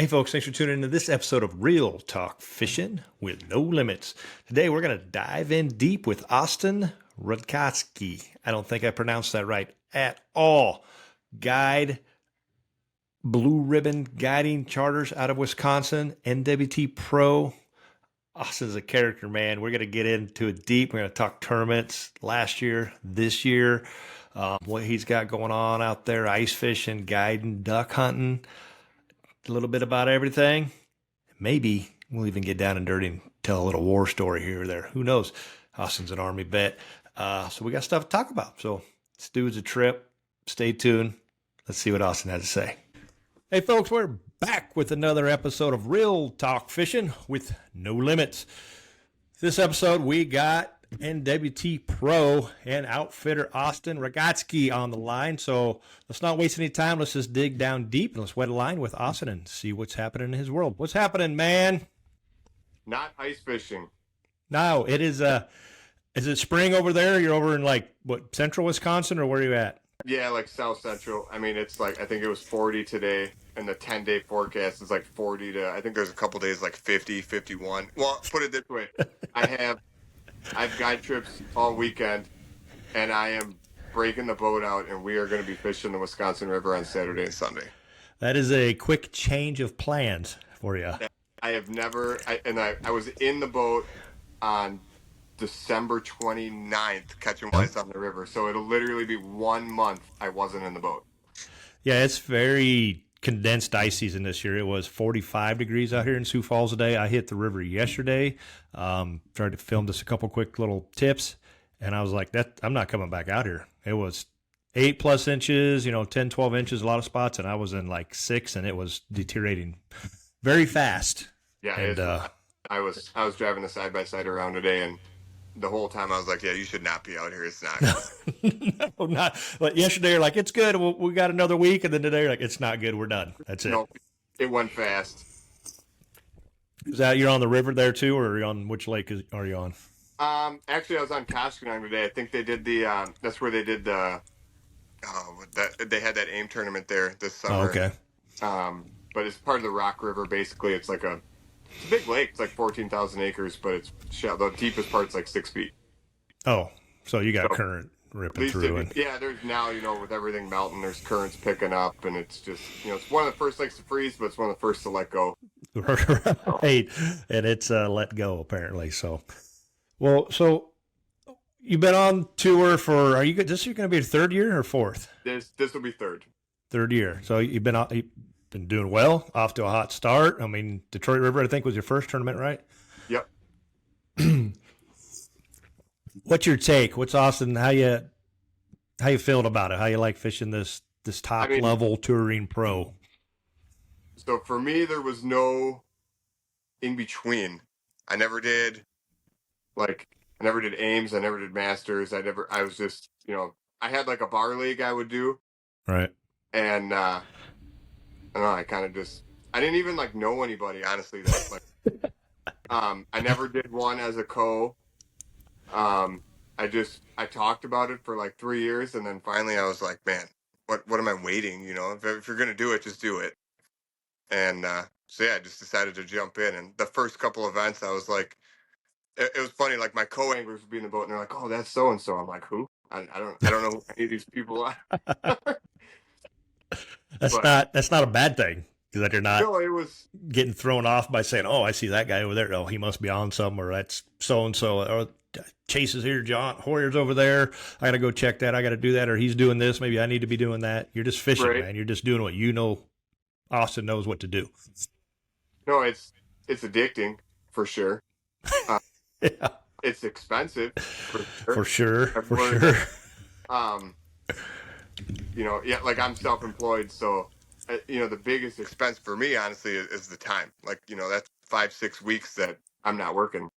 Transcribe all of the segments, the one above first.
Hey folks, thanks for tuning into this episode of Real Talk Fishing with No Limits. Today we're going to dive in deep with Austin Ragotzkie. I don't think I pronounced that right at all. Guide, blue ribbon guiding charters out of Wisconsin, NWT Pro. Austin's a character, man. We're going to get into it deep. We're going to talk tournaments last year, this year, what he's got going on out there, ice fishing, guiding, duck hunting. A little bit about everything. Maybe we'll even get down and dirty and tell a little war story here or there. Who knows? Austin's an Army vet. So we got stuff to talk about. So this dude's a trip. Stay tuned. Let's see what Austin has to say. Hey, folks, we're back with another episode of Real Talk Fishing with No Limits. This episode, we got NWT Pro and outfitter Austin Ragotzkie on the line. So let's not waste any time. Let's just dig down deep and let's wet a line with Austin and see what's happening in his world. What's happening, man? Not ice fishing. No, it is it spring over there? You're over in like what, central Wisconsin, or where are you at? Yeah, like south central. I mean, it's like, I think it was 40 today, and the 10-day forecast is like 40 to, I think there's a couple days like 50, 51. Well, put it this way. I've guide trips all weekend, and I am breaking the boat out, and we are going to be fishing the Wisconsin River on Saturday and Sunday. That is a quick change of plans for you. I have never, I was in the boat on December 29th catching whites on the river, so it'll literally be 1 month I wasn't in the boat. Yeah, it's very condensed ice season this year. It was 45 degrees out here in Sioux Falls today. I hit the river yesterday, tried to film just a couple quick little tips, and I was like, I'm not coming back out here. It was 8+ inches, 10, 12 inches, a lot of spots, and I was in like 6, and it was deteriorating very fast. Yeah, and I was driving the side-by-side around today, and the whole time I was like, yeah, you should not be out here. It's not good. No, not. But yesterday you're like, it's good. We got another week. And then today you're like, it's not good. We're done. That's it. No, it went fast. Is that you're on the river there too, or are you on which lake are you on? Actually, I was on Koshkonong today. I think they did the, that's where they did the, they had that AIM tournament there this summer. Oh, okay. But it's part of the Rock River. Basically, it's like it's a big lake. It's like 14,000 acres, but it's shallow. The deepest part's like 6 feet. Oh, so you got current ripping through. Yeah, there's now, with everything melting, there's currents picking up, and it's just, it's one of the first lakes to freeze, but it's one of the first to let go. Right, and it's let go apparently. So, well, so you've been on tour for, this year going to be your third year or fourth? This will be third year. So you've been doing well, off to a hot start. I mean, Detroit River, I think, was your first tournament, right? Yep. What's your take? What's Austin? How you feeling about it? How you like fishing this top level touring pro? So for me, there was no in between. I never did Ames. I never did Masters. I was just, I had like a bar league I would do. Right. And, I don't know, I kind of just, I didn't even like know anybody, honestly. That like, I never did one as a co. I talked about it for like 3 years, and then finally I was like, man, what am I waiting? If you're going to do it, just do it. And, so yeah, I just decided to jump in. And the first couple events, I was like, it was funny. Like my co-anglers would be in the boat and they're like, oh, that's so-and-so. I'm like, who? I don't know who any of these people are. That's not a bad thing, because you're not getting thrown off by saying, oh, I see that guy over there. Oh, he must be on something, or that's so-and-so, or Chase is here, John Hoyer's over there. I got to go check that. I got to do that, or he's doing this. Maybe I need to be doing that. You're just fishing, right, man. You're just doing what Austin knows what to do. No, it's addicting for sure. Yeah. It's expensive for sure. For sure. Yeah, like I'm self-employed, so the biggest expense for me, honestly, is the time. Like, that's 5-6 weeks that I'm not working.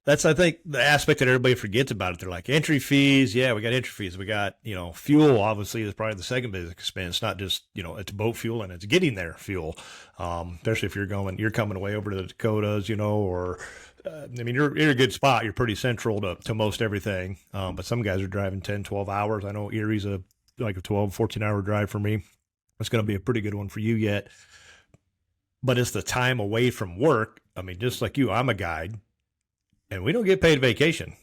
That's, I think, the aspect that everybody forgets about it. They're like, entry fees. Yeah, we got entry fees. We got, fuel, obviously, is probably the second biggest expense. Not just, it's boat fuel and it's getting there fuel. Especially if you're coming away over to the Dakotas, or, you're in a good spot. You're pretty central to most everything. But some guys are driving 10, 12 hours. I know Erie's like a 12, 14-hour drive for me. It's going to be a pretty good one for you yet. but it's the time away from work. I mean, just like you, I'm a guide, and we don't get paid vacation.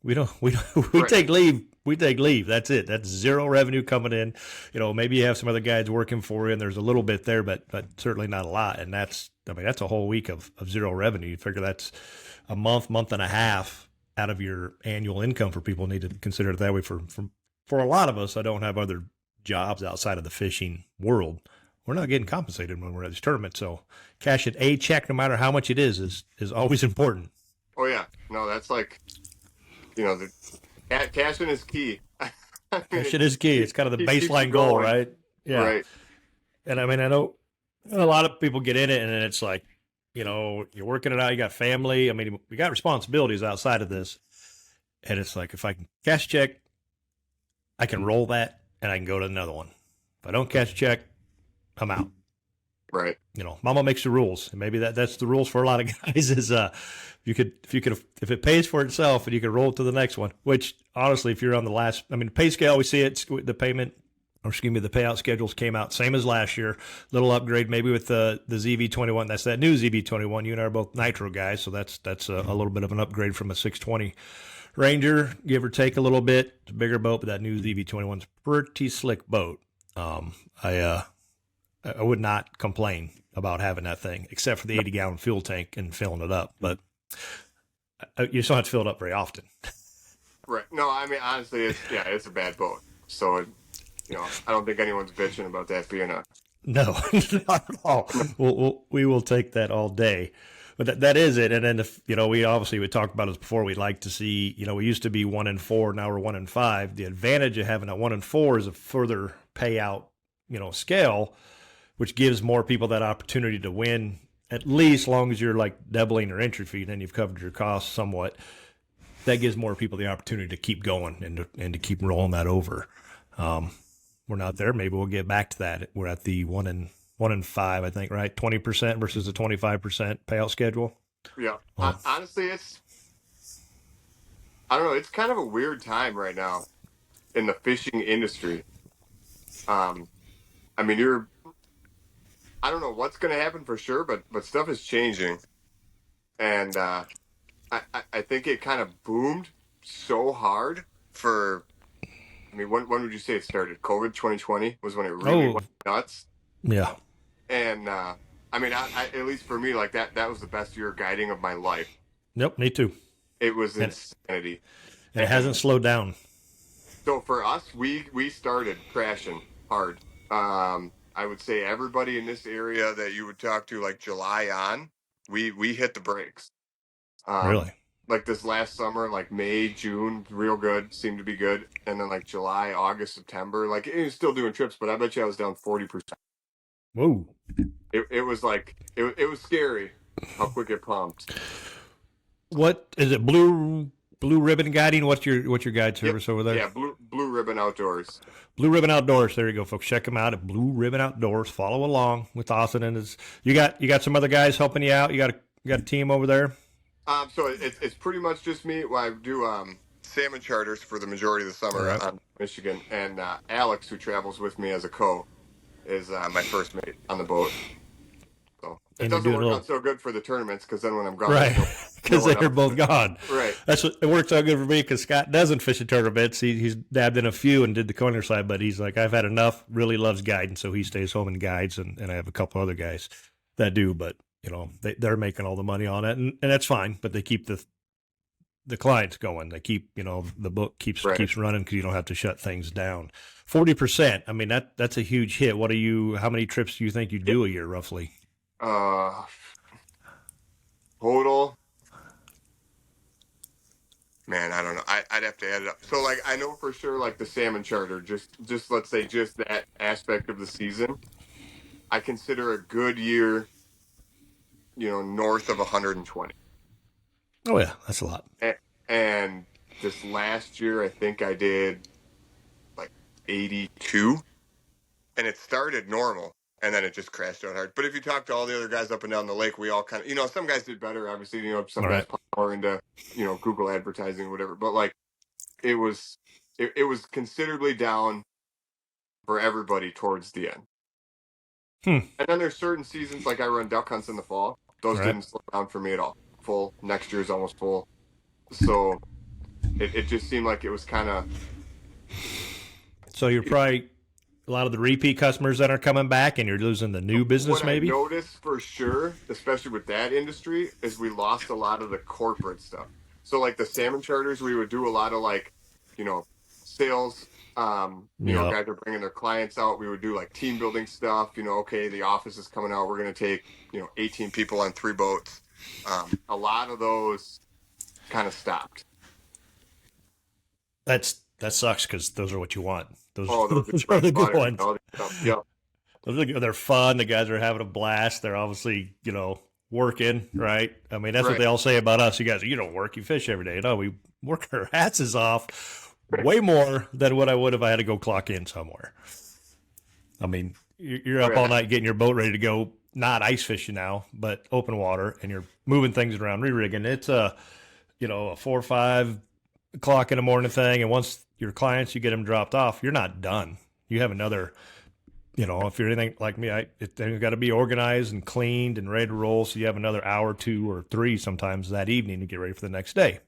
We Right. take leave. We take leave. That's it. That's zero revenue coming in. Maybe you have some other guys working for you, and there's a little bit there, but certainly not a lot. And that's a whole week of zero revenue. You figure that's a month and a half out of your annual income for people. Need to consider it that way. For a lot of us, I don't have other jobs outside of the fishing world. We're not getting compensated when we're at this tournament. So cashing a check, no matter how much it is always important. Oh yeah. No, that's like, the cashing is key. I mean, Cash it is key. It's kind of the keeps you baseline goal, going. right? Yeah. Right. And I mean, I know a lot of people get in it and then it's like, you're working it out. You got family. I mean, we got responsibilities outside of this. And it's like, if I can cash check, I can roll that and I can go to another one. If I don't cash check, I'm out. Right. Mama makes the rules. And maybe that's the rules for a lot of guys is, if it pays for itself and you can roll it to the next one, which honestly, if you're on the last, I mean, the pay scale, we see it, the payment, or excuse me, the payout schedules came out same as last year. Little upgrade maybe with the ZV21. That's that new ZV21. You and I are both Nitro guys, so that's a little bit of an upgrade from a 620 Ranger, give or take a little bit. It's a bigger boat, but that new ZV21's pretty slick boat. I would not complain about having that thing, except for the 80-gallon fuel tank and filling it up. But you just don't have to fill it up very often. Right. No, I mean, honestly, it's a bad boat. So, I don't think anyone's bitching about that being a. No, not at all. We will take that all day. But that is it. And then, we talked about this before. We'd like to see, we used to be 1-4, now we're 1-5. The advantage of having a 1-4 is a further payout, scale, which gives more people that opportunity to win, at least as long as you're like doubling your entry fee, then you've covered your costs somewhat. That gives more people the opportunity to keep going and to keep rolling that over. We're not there. Maybe we'll get back to that. We're at the 1-5, I think, right? 20% versus the 25% payout schedule. Yeah. Honestly, I don't know. It's kind of a weird time right now in the fishing industry. I mean, I don't know what's going to happen for sure, but stuff is changing. And I think it kind of boomed so hard I mean, when would you say it started? COVID 2020 was when it really went nuts. Yeah. And I mean, at least for me, like that was the best year guiding of my life. Nope, me too. It was insanity. And it hasn't slowed down. So for us, we started crashing hard. I would say everybody in this area that you would talk to, like July on, we hit the brakes. Really? Like this last summer, like May, June, real good, seemed to be good, and then like July, August, September, like it was still doing trips, but I bet you I was down 40%. Whoa. It was like it was scary how quick it pumped. What is it? Blue Ribbon Guiding? What's your guide service over there? Yeah, Blue Ribbon Outdoors. Blue Ribbon Outdoors. There you go, folks. Check them out at Blue Ribbon Outdoors. Follow along with Austin and his. You got some other guys helping you out. You got a team over there. So it's pretty much just me. Well, I do salmon charters for the majority of the summer on Michigan, and Alex, who travels with me as a is my first mate on the boat. So it doesn't work out so good for the tournaments because then when I'm gone, right, because they're both gone. Right. It works out good for me because Scott doesn't fish at tournaments. He's dabbed in a few and did the corner side, but he's like, I've had enough. Really loves guiding, so he stays home and guides, and I have a couple other guys that do, but they're making all the money on it, and that's fine. But they keep the clients going. They keep the book keeps running because you don't have to shut things down. 40%. I mean that's a huge hit. How many trips do you think you do a year roughly? Total. Man, I don't know. I'd have to add it up. So like I know for sure like the salmon charter, just let's say just that aspect of the season, I consider a good year, north of 120. Oh yeah, that's a lot. And this last year, I think I did like 82, and it started normal, and then it just crashed out hard. But if you talk to all the other guys up and down the lake, we all kind of, some guys did better, obviously, some guys put more into, Google advertising or whatever. But like, it was considerably down for everybody towards the end. Hmm. And then there's certain seasons, like I run duck hunts in the fall. Those Right. didn't slow down for me at all. Full. Next year's almost full. So it just seemed like it was kind of, So you're probably a lot of the repeat customers that are coming back, and you're losing the new business, what I maybe. noticed for sure, especially with that industry, is we lost a lot of the corporate stuff. So like the salmon charters, we would do a lot of like, you know, sales. Yep. Guys are bringing their clients out. We would do like team building stuff. Okay, the office is coming out. We're going to take 18 people on 3 boats. A lot of those kind of stopped. That sucks because those are what you want. Those Oh, those are those are bread the and good butter. ones. Yep. Those are good. They're fun. The guys are having a blast. They're obviously working, right? I mean, that's what Right. they all say about us. You guys, you don't work, you fish every day. No, we work our asses off way more than what I would if I had to go clock in somewhere. I mean, you're Oh up all yeah. night getting your boat ready to go, not ice fishing now, but open water, and you're moving things around, re-rigging. It's a 4 or 5 o'clock in the morning thing. And once your clients, you get them dropped off, you're not done. You have another, if you're anything like me, it's got to be organized and cleaned and ready to roll. So you have another hour, 2 or 3 sometimes that evening to get ready for the next day.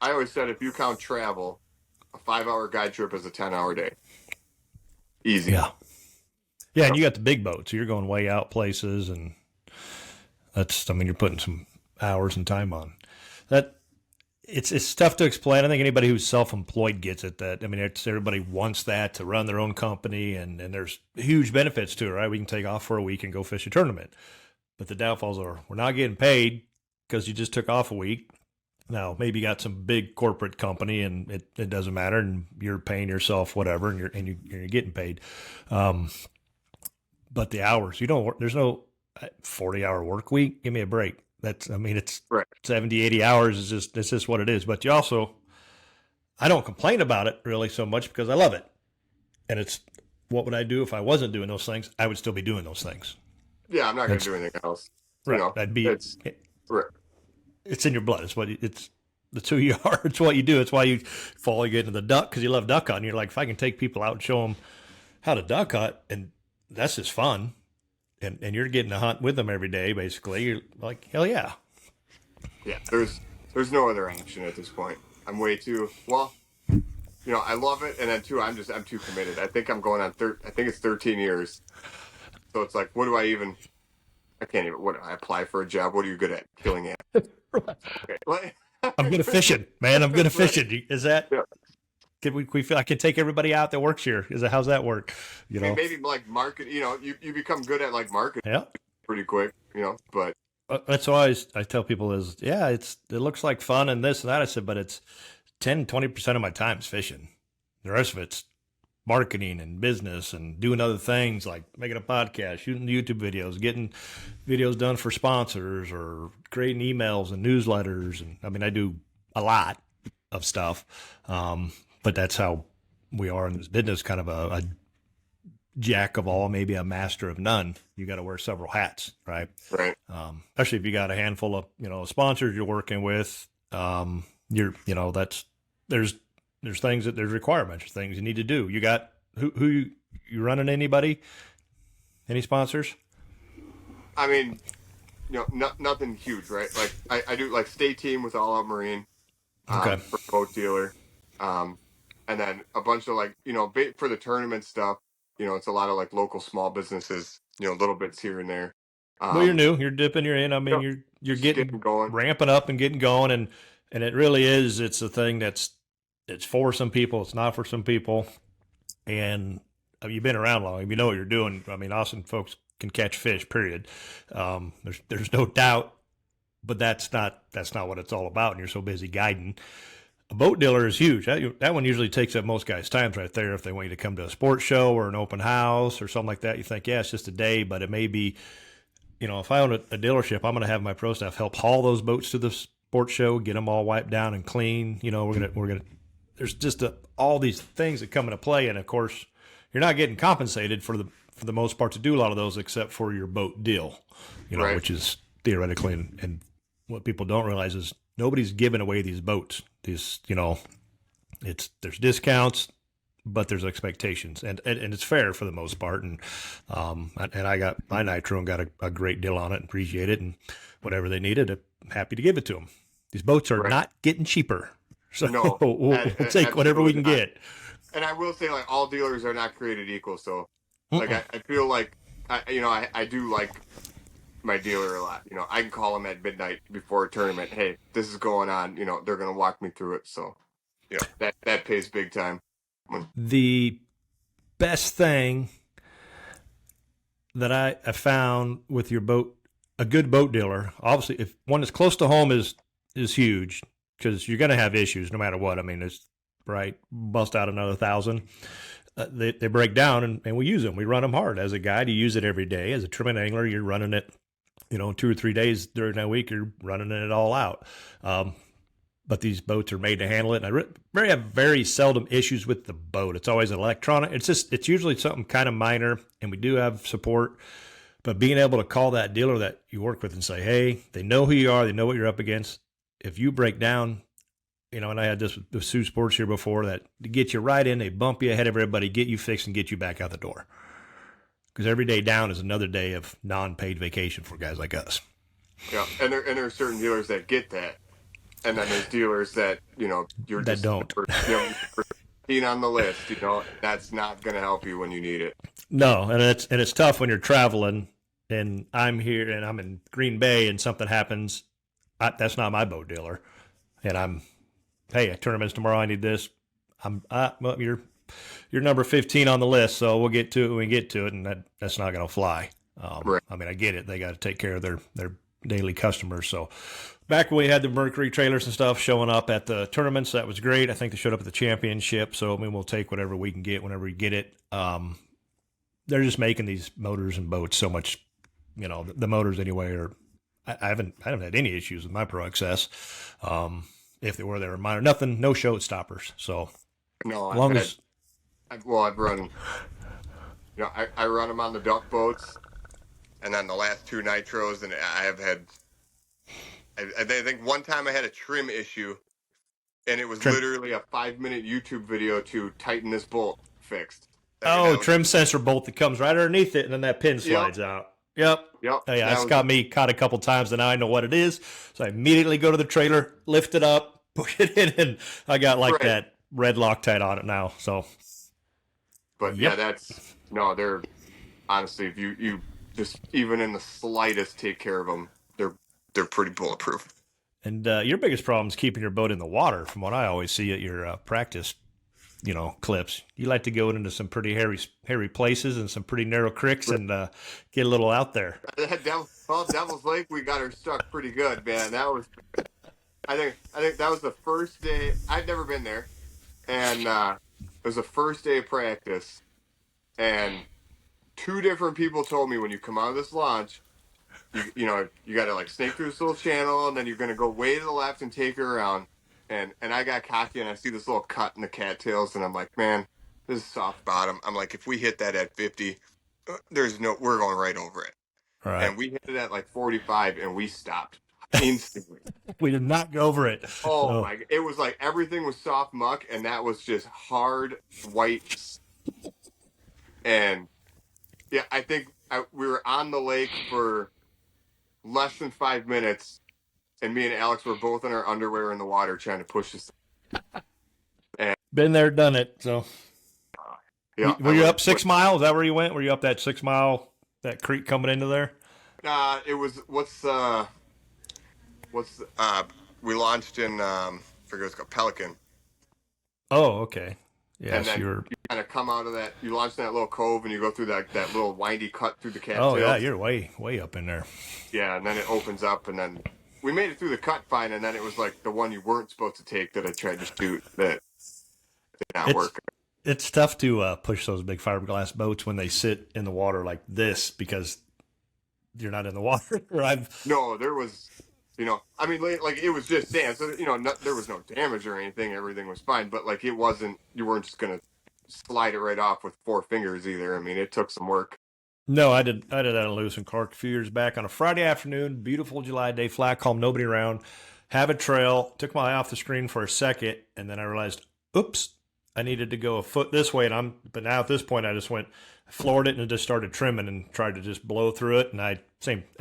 I always said if you count travel, a 5-hour guide trip is a 10-hour day. Easy. Yeah. Yeah. And Yep. you got the big boats. So you're going way out places. And you're putting some hours and time on that. It's tough to explain. I think anybody who's self-employed gets it. Everybody wants that to run their own company, and there's huge benefits to it, right? We can take off for a week and go fish a tournament. But the downfalls are we're not getting paid because you just took off a week. Now, maybe you got some big corporate company and it doesn't matter, and you're paying yourself whatever, and you're getting paid. Um, but the hours, you don't work, there's no 40-hour work week. Give me a break. It's Right. 70, 80 hours it's just what it is. But you also, I don't complain about it really so much because I love it. And it's, what would I do if I wasn't doing those things? I would still be doing those things. Yeah, I'm not going to That's do anything else. right. That'd be, It's right. it's in your blood. It's who you are. It's what you do. It's why you fall again into the duck because you love duck hunting. You're like, if I can take people out and show them how to duck hunt, and that's just fun. And you're getting to hunt with them every day, basically. You're like, hell yeah. Yeah, there's no other option at this point. I'm way too well. I love it, and then too, I'm too committed. I think I'm going on I think it's 13 years. So it's like, what do I even? I can't even. What I apply for a job? What are you good at? Killing it. Okay. Like, I'm good at fishing, man. I'm good at right. fishing. Is that? Yeah. Can we feel I can take everybody out that works here? How's that work? You I mean, know? maybe like market. You become good at like marketing Yeah. pretty quick. But That's why I tell people is yeah, it looks like fun and this and that. I said, but it's 10-20% of my time is fishing. The rest of it's marketing and business and doing other things like making a podcast, shooting YouTube videos, getting videos done for sponsors or creating emails and newsletters. And I do a lot of stuff. But that's how we are in this business, kind of a jack of all, maybe a master of none. You got to wear several hats, right? right. Especially if you got a handful of sponsors you're working with. That's there's things there's requirements, things you need to do. You got who you running anybody? Any sponsors? I mean, nothing huge, right? Like I do like Stay Team with All Out Marine, Okay. for boat dealer, and then a bunch of like for the tournament stuff. It's a lot of like local small businesses. Little bits here and there. Well, you're Um, new. You're dipping. You're in. you know, You're just getting getting going. ramping up and getting going, and it really is. It's a thing it's for some people. It's not for some people. And you've been around long. You know what you're doing. Austin folks can catch fish. Period. There's no doubt. But that's not what it's all about. And you're so busy guiding. A boat dealer is huge. That one usually takes up most guys' times right there. If they want you to come to a sports show or an open house or something like that, you think, yeah, it's just a day, but it may be, if I own a dealership, I'm going to have my pro staff help haul those boats to the sports show, get them all wiped down and clean. We're gonna. There's just all these things that come into play, and of course, you're not getting compensated for the most part to do a lot of those, except for your boat deal, Right. which is theoretically, and what people don't realize is nobody's giving away these boats. There's discounts. but there's expectations, and it's fair for the most part. And I got my nitro and got a great deal on it, and appreciate it, and whatever they needed, I'm happy to give it to them. These boats are Right. not getting cheaper, so No, we'll take whatever we absolutely can not. get. And I will say, like, all dealers are not created equal. So, like, Mm-mm. I feel like, I do like my dealer a lot. I can call him at midnight before a tournament. Hey, this is going on. They're going to walk me through it. So, that pays big time. The best thing that I found with your boat, a good boat dealer, obviously, if one that's close to home is huge because you're going to have issues no matter what. I mean, it's right, bust out another 1,000. They break down and we use them. We run them hard. As a guide, you use it every day. As a trim and angler, you're running it, 2 or 3 days during that week, you're running it all out. But these boats are made to handle it. And I have very seldom issues with the boat. It's always an electronic. It's usually something kind of minor, and we do have support. But being able to call that dealer that you work with and say, hey, they know who you are, they know what you're up against. If you break down, and I had this with Sioux Sports here before, that to get you right in, they bump you ahead of everybody, get you fixed, and get you back out the door. Because every day down is another day of non-paid vacation for guys like us. Yeah, and there are certain dealers that get that, and then there's dealers that you're That just don't. number 15 on the list. That's not going to help you when you need it. No, and it's tough when you're traveling, and I'm here and I'm in Green Bay, and something happens. That's not my boat dealer, and hey, tournament's tomorrow. I need this. Well, you're number 15 on the list, so we'll get to it when we get to it, and that's not going to fly. Right. I mean, I get it. They got to take care of their daily customers. So back when we had the Mercury trailers and stuff showing up at the tournaments, that was great. I think they showed up at the championship. So, I mean, we'll take whatever we can get whenever we get it. They're just making these motors and boats so much, the motors anyway are, I haven't had any issues with my Pro XS. If they were minor, nothing, no showstoppers. So No, as long as I've run, I run them on the duck boats, and then the last two nitros, and I have had, I think one time I had a trim issue, and it was trim, literally a 5-minute YouTube video to tighten this bolt fixed. I mean, oh, that was, trim sensor bolt that comes right underneath it, and then that pin yep, slides out. Yep. yep, Oh, yeah, that it's was got me caught a couple times, and now I know what it is. So I immediately go to the trailer, lift it up, push it in, and I got like right. that red Loctite on it now. So, But yeah, yep. they're honestly, if you just even in the slightest take care of them, they're pretty bulletproof. And your biggest problem is keeping your boat in the water, from what I always see at your practice, clips. You like to go into some pretty hairy places and some pretty narrow creeks and get a little out there. Devil's Lake, we got her stuck pretty good, man. That was, I think that was the first day. I'd never been there, and it was the first day of practice, and two different people told me when you come out of this launch, you got to like snake through this little channel, and then you're gonna go way to the left and take her around. And I got cocky, and I see this little cut in the cattails, and I'm like, man, this is soft bottom. I'm like, if we hit that at 50, we're going right over it. All right. And we hit it at like 45, and we stopped instantly. We did not go over it. Oh So, my! It was like everything was soft muck, and that was just hard white. And yeah, I think we were on the lake for less than 5 minutes, and me and Alex were both in our underwear in the water trying to push this. And been there, done it. So, yeah, were you up 6 miles? Is that where you went? Were you up that 6 mile, that creek coming into there? it was we launched in I forget it's called Pelican, Oh, okay. and Yes, then you're. you kind of come out of that. You launch in that little cove, and you go through that little windy cut through the Oh, yeah, cattails. you're way up in there. Yeah, and then it opens up, and then we made it through the cut fine, and then it was like the one you weren't supposed to take that I tried to shoot that did not It's work. it's tough to push those big fiberglass boats when they sit in the water like this because you're not in the water. No, there was, I mean, like it was just sand, so there was no damage or anything. Everything was fine, but like it wasn't. You weren't just gonna slide it right off with 4 fingers either. I mean, it took some work. No, I did that in Lewis and Clark a few years back on a Friday afternoon, beautiful July day, flat calm, nobody around, have a trail. Took my eye off the screen for a second, and then I realized, oops, I needed to go a foot this way, but now at this point I just floored it and just started trimming and tried to just blow through it, and I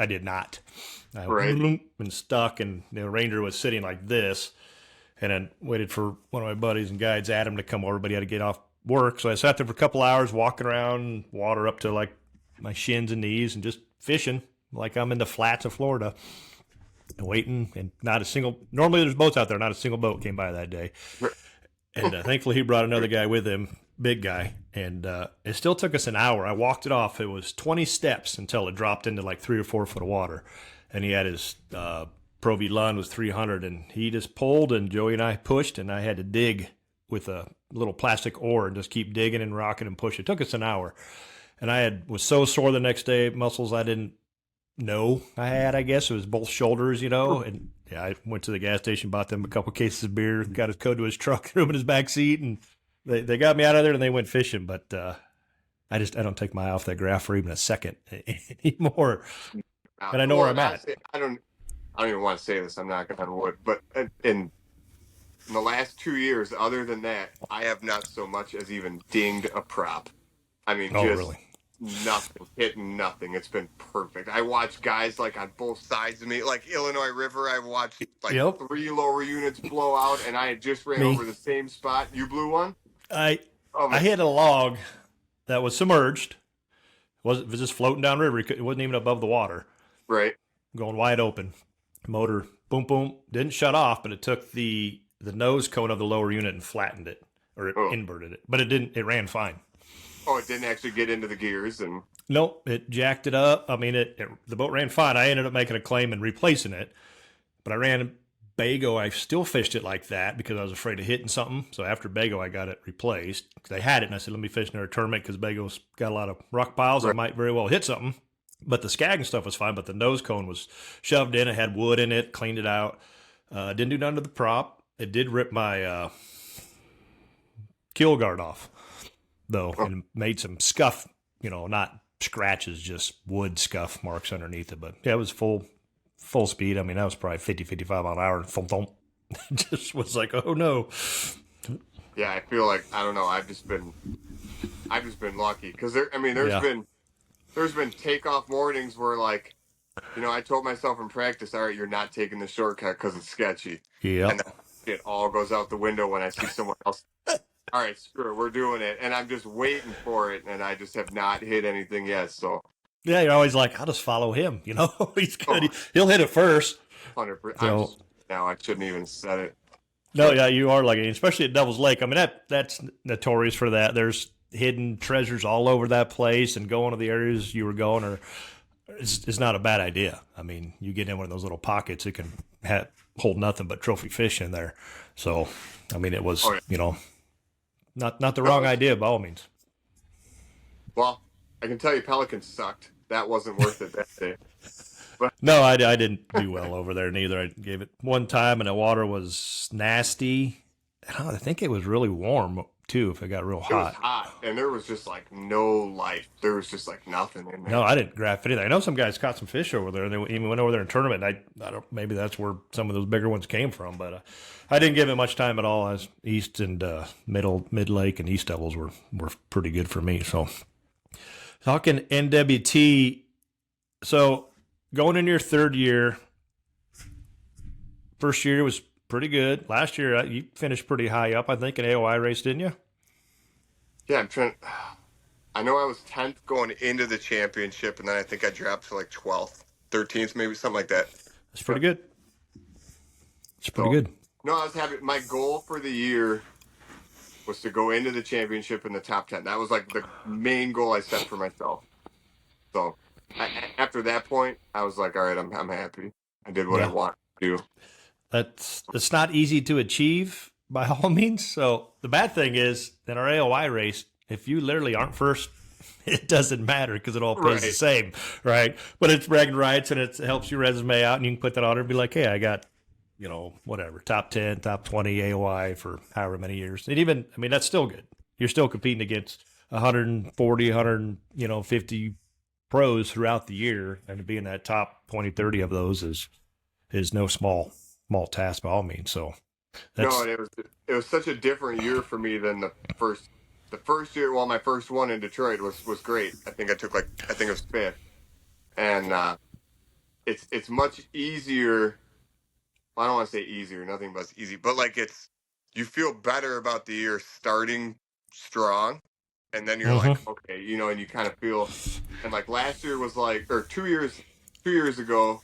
did not. I Right. and stuck, and the ranger was sitting like this, and then waited for one of my buddies and guides, Adam, to come over, but he had to get off work, so I sat there for a couple hours walking around, water up to like my shins and knees, and just fishing like I'm in the flats of Florida. And waiting, and not a single. Normally, there's boats out there. Not a single boat came by that day. And thankfully, he brought another guy with him, big guy. And it still took us an hour. I walked it off. It was 20 steps until it dropped into like 3 or 4 foot of water. And he had his Pro V Lund was 300, and he just pulled, and Joey and I pushed, and I had to dig with a little plastic oar and just keep digging and rocking and push. It took us an hour, and was so sore the next day, muscles I didn't know I had. I guess it was both shoulders, and yeah, I went to the gas station, bought them a couple cases of beer, got his code to his truck, threw him in his back seat, and they got me out of there, and they went fishing. But I don't take my eye off that graph for even a second anymore, and I know where I'm at. I don't even want to say this. I'm not going to wood, but in the last 2 years, other than that, I have not so much as even dinged a prop. I mean, just Really? nothing, hitting nothing. It's been perfect. I watch guys like on both sides of me, like Illinois River. I watched like 3 lower units blow out, and I had just ran over the same spot. You blew one? I hit a log that was submerged. It was just floating down river. It wasn't even above the water. Right. Going wide open. Motor, boom, boom. Didn't shut off, but it took the nose cone of the lower unit and flattened it, or it inverted it. But it didn't. It ran fine. Oh, it didn't actually get into the gears, and nope, it jacked it up. I mean, the boat ran fine. I ended up making a claim and replacing it, but I ran Bago. I still fished it like that because I was afraid of hitting something. So after Bago, I got it replaced because I had it, and I said, let me fish in a tournament because Bago's got a lot of rock piles. Right. I might very well hit something. But the Skaggs stuff was fine, but the nose cone was shoved in. It had wood in it, cleaned it out. Didn't do none to the prop. It did rip my keel guard off, though, and made some scuff, not scratches, just wood scuff marks underneath it. But yeah, it was full speed. I mean, that was probably 50, 55 mile an hour. Thump, thump. Just was like, oh no. Yeah, I feel like, I don't know. I've just been lucky because there's been takeoff mornings where, like, I told myself in practice, all right, you're not taking the shortcut because it's sketchy. Yeah. And then it all goes out the window when I see someone else. All right, screw it, we're doing it. And I'm just waiting for it, and I just have not hit anything yet. So yeah, you're always like, I'll just follow him. He's good. He'll hit it first. 100%. So, now I shouldn't even said it. No, yeah, you are lucky, especially at Devil's Lake. I mean, that's notorious for that. There's hidden treasures all over that place, and going to the areas you were going, it's not a bad idea. I mean, you get in one of those little pockets, it can hold nothing but trophy fish in there. So, I mean, it was, not the wrong idea by all means. Well, I can tell you Pelicans sucked. That wasn't worth it that day. But no, I didn't do well over there neither. I gave it one time, and the water was nasty. I think it was really warm, too, if it got real hot. It was hot, and there was just, like, no life. There was just, like, nothing in there. No, I didn't grab anything. I know some guys caught some fish over there, and they even went over there in a tournament. I don't. Maybe that's where some of those bigger ones came from, but I didn't give it much time at all. As East and Mid-Lake and East Devils were pretty good for me. So, talking NWT, so going into your third year, first year was pretty good. Last year, you finished pretty high up, I think, in AOI race, didn't you? Yeah, I know I was 10th going into the championship, and then I think I dropped to like 12th, 13th, maybe something like that. That's pretty good. It's pretty good. No, I was happy. My goal for the year was to go into the championship in the top 10. That was like the main goal I set for myself. So after that point, I was like, all right, I'm happy. I did what I wanted to do. It's not easy to achieve by all means. So the bad thing is in our AOI race, if you literally aren't first, it doesn't matter because it all pays the same, right? But it's bragging rights, and it helps your resume out, and you can put that on and be like, hey, I got, whatever, top 10, top 20 AOI for however many years. And even, I mean, that's still good. You're still competing against 140, 150 pros throughout the year, and to be in that top 20, 30 of those is no small task by all means. So No, That's and it was such a different year for me than the first year. Well, my first one in Detroit was great. I think it was fifth, and it's much easier. I don't want to say easier, nothing but easy, but like you feel better about the year starting strong, and then you're hmm like, okay, and you kind of feel, and like last year was like, or 2 years ago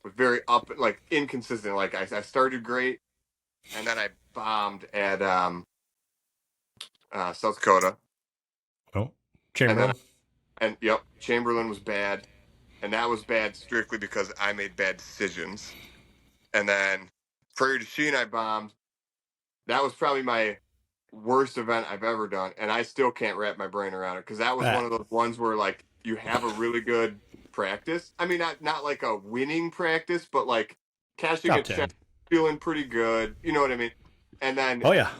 was very up, like inconsistent. Like I started great, and then I bombed at South Dakota, oh, and then Chamberlain. and yep, Chamberlain was bad, and that was bad strictly because I made bad decisions, and then Prairie du Chien I bombed. That was probably my worst event I've ever done, and I still can't wrap my brain around it because that was one Ah, of those ones where like you have a really good practice. I mean, not like a winning practice, but like cashing a top check, 10. feeling pretty good. You know what I mean? And then Oh, yeah.